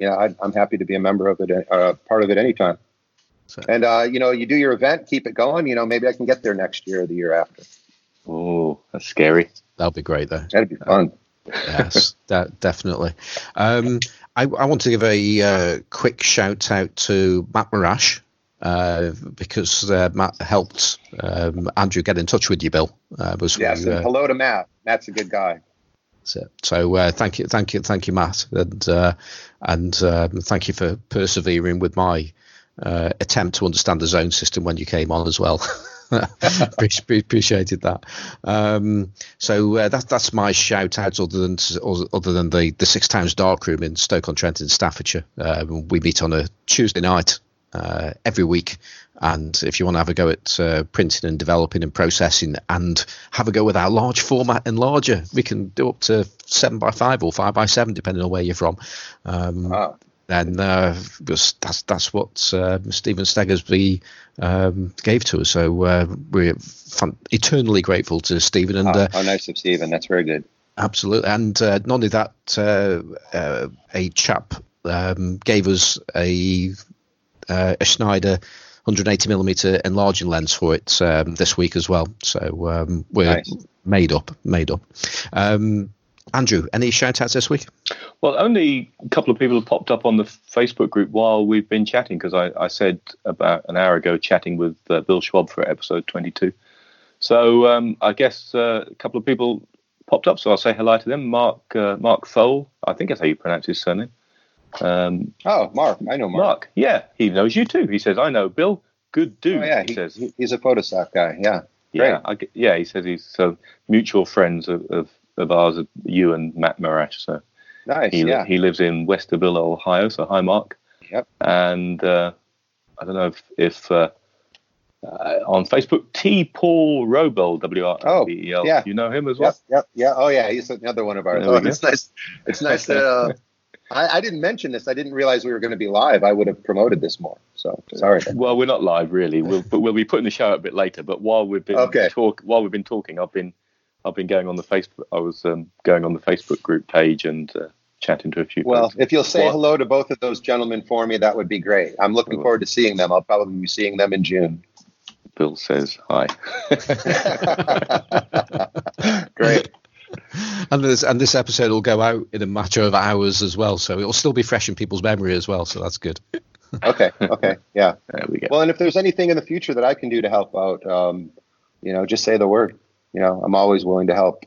I'm happy to be a member of it, part of it anytime. So. And, you do your event, keep it going. Maybe I can get there next year or the year after. Oh, that's scary. That'll be great, though. That'd be fun. Yes, definitely. I want to give a quick shout out to Mat Marrash because Matt helped Andrew get in touch with you, Bill. Hello to Matt. Matt's a good guy. So thank you, Matt, and thank you for persevering with my attempt to understand the zone system when you came on as well. Appreciated that. So that's my shout out. Other than the 6 Towns Darkroom in Stoke-on-Trent in Staffordshire, we meet on a Tuesday night every week. And if you want to have a go at printing and developing and processing, and have a go with our large format enlarger, we can do up to 7x5 or 5x7 depending on where you're from. And because that's what Stephen Stegersby gave to us. So we're eternally grateful to Stephen. And how nice of Stephen. That's very good. Absolutely. And not only that, a chap gave us a Schneider 180mm enlarging lens for it this week as well. So we're nice. made up. Andrew, any shout outs this week? Well, only a couple of people have popped up on the Facebook group while we've been chatting, because I said about an hour ago chatting with Bill Schwab for episode 22. So I guess a couple of people popped up, so I'll say hello to them. Mark Thole, I think that's how you pronounce his surname. Mark. I know Mark. Mark, yeah, he knows you too. He says, I know Bill, good dude. Oh, yeah, he says. He's a Photostock guy, yeah. Yeah, he says he's mutual friends of ours, you and Mat Marrash. So nice. He lives in Westerville, Ohio. So hi, Mark. Yep. And I don't know if on Facebook, T. Paul Robel, W-R-O-B-E-L. Yeah. You know him as well? Yep. Yeah. Oh yeah, he's another one of ours. It's nice. It's nice that I didn't mention this. I didn't realize we were going to be live. I would have promoted this more. So sorry. Well, we're not live really. We'll be putting the show out a bit later. But while we've been talking, I've been going on the Facebook. I was going on the Facebook group page and chatting to a few. Well, folks. If you'll say hello to both of those gentlemen for me, that would be great. I'm looking forward to seeing them. I'll probably be seeing them in June. Bill says hi. Great. And this episode will go out in a matter of hours as well, so it'll still be fresh in people's memory as well. So that's good. Okay. Yeah. There we go. Well, and if there's anything in the future that I can do to help out, just say the word. I'm always willing to help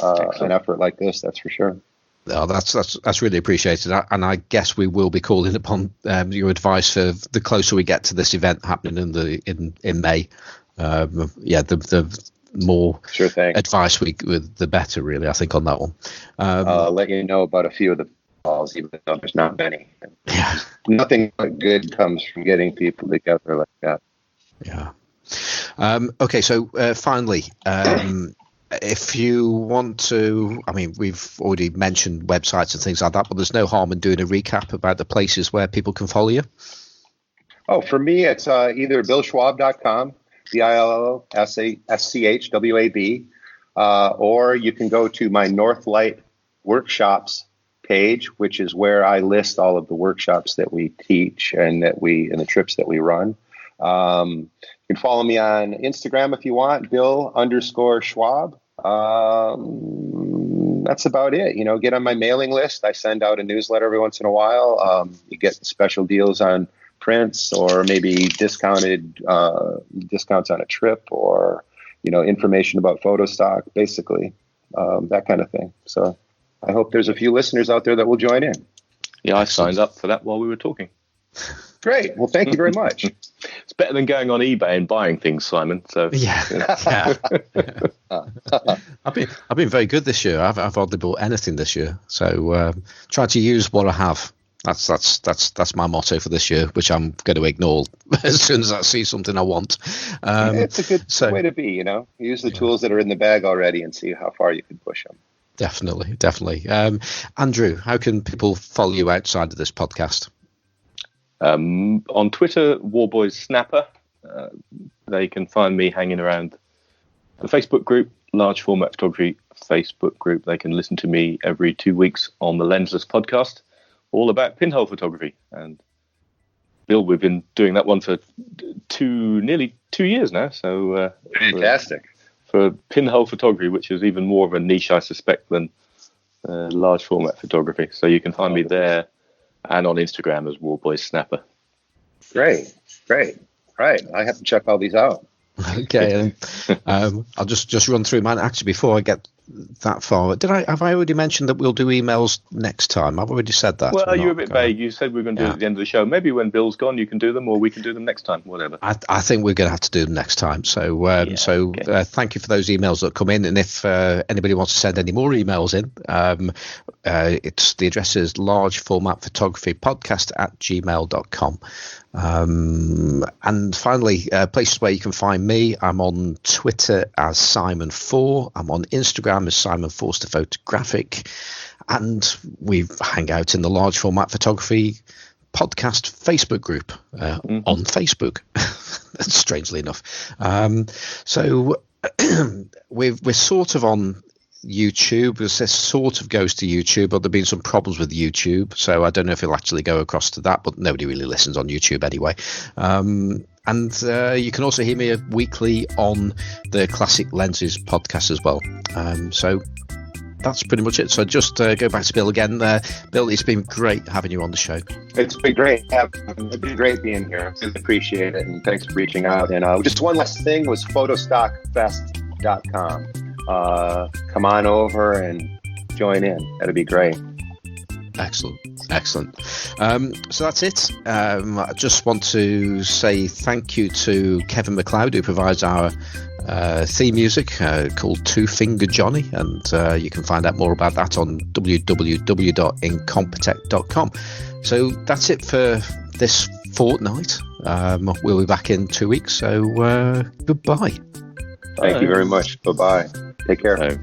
an effort like this. That's for sure. Oh, that's really appreciated, and I guess we will be calling upon your advice for the closer we get to this event happening in May. The more sure thing. Advice the better, really. I think on that one. I'll let you know about a few of the calls, even though there's not many. Yeah, nothing but good comes from getting people together like that. Yeah. Okay, so finally, if you want to, we've already mentioned websites and things like that, but there's no harm in doing a recap about the places where people can follow you. Oh, for me, it's either billschwab.com, BILLSCHWAB, or you can go to my Northlight Workshops page, which is where I list all of the workshops that we teach and the trips that we run. You can follow me on Instagram if you want, Bill_Schwab. That's about it. Get on my mailing list. I send out a newsletter every once in a while. You get special deals on prints, or maybe discounts on a trip, or information about Photostock, basically that kind of thing. So I hope there's a few listeners out there that will join in. Yeah, I signed up for that while we were talking. Great. Well, thank you very much. It's better than going on eBay and buying things, Simon. So yeah. I've been very good this year. I've hardly bought anything this year. So try to use what I have. That's my motto for this year, which I'm going to ignore as soon as I see something I want. It's a good way to be. Use the tools that are in the bag already and see how far you can push them. Definitely. Andrew, how can people follow you outside of this podcast? On Twitter, Warboys Snapper. They can find me hanging around the Facebook group, Large Format Photography Facebook group. They can listen to me every 2 weeks on the Lensless podcast, all about pinhole photography. And Bill, we've been doing that one for nearly 2 years now. So fantastic for pinhole photography, which is even more of a niche, I suspect, than large format photography. So you can find me there and on Instagram as Warboys Snapper. Great. Right, I have to check all these out. Okay, I'll just run through mine. Actually, before I get that far, have I already mentioned that we'll do emails next time? I've already said that. Well, you were a bit vague. You said we were going to do it at the end of the show. Maybe when Bill's gone, you can do them, or we can do them next time. Whatever. I think we're going to have to do them next time. So, thank you for those emails that come in. And if anybody wants to send any more emails in, it's the address is largeformatphotographypodcast@gmail.com. And finally, places where you can find me. I'm on Twitter as Simon4. I'm on Instagram as Simon Forster Photographic, and we hang out in the Large Format Photography Podcast Facebook group on Facebook. Strangely enough, so we're sort of on YouTube. This sort of goes to YouTube, but there've been some problems with YouTube, so I don't know if it'll actually go across to that, but nobody really listens on YouTube anyway. And you can also hear me weekly on the Classic Lenses podcast as well. So that's pretty much it. So just go back to Bill again. Bill, it's been great having you on the show. It's been great. It's been great being here. I really appreciate it, and thanks for reaching out. And just one last thing was photostockfest.com. Come on over and join in. That'd be great. Excellent. So that's it. I just want to say thank you to Kevin MacLeod, who provides our theme music called Two Finger Johnny, and you can find out more about that on www.incompetech.com. So that's it for this fortnight. We'll be back in 2 weeks, so goodbye. Thank you very much. Bye-bye. Take care. Bye.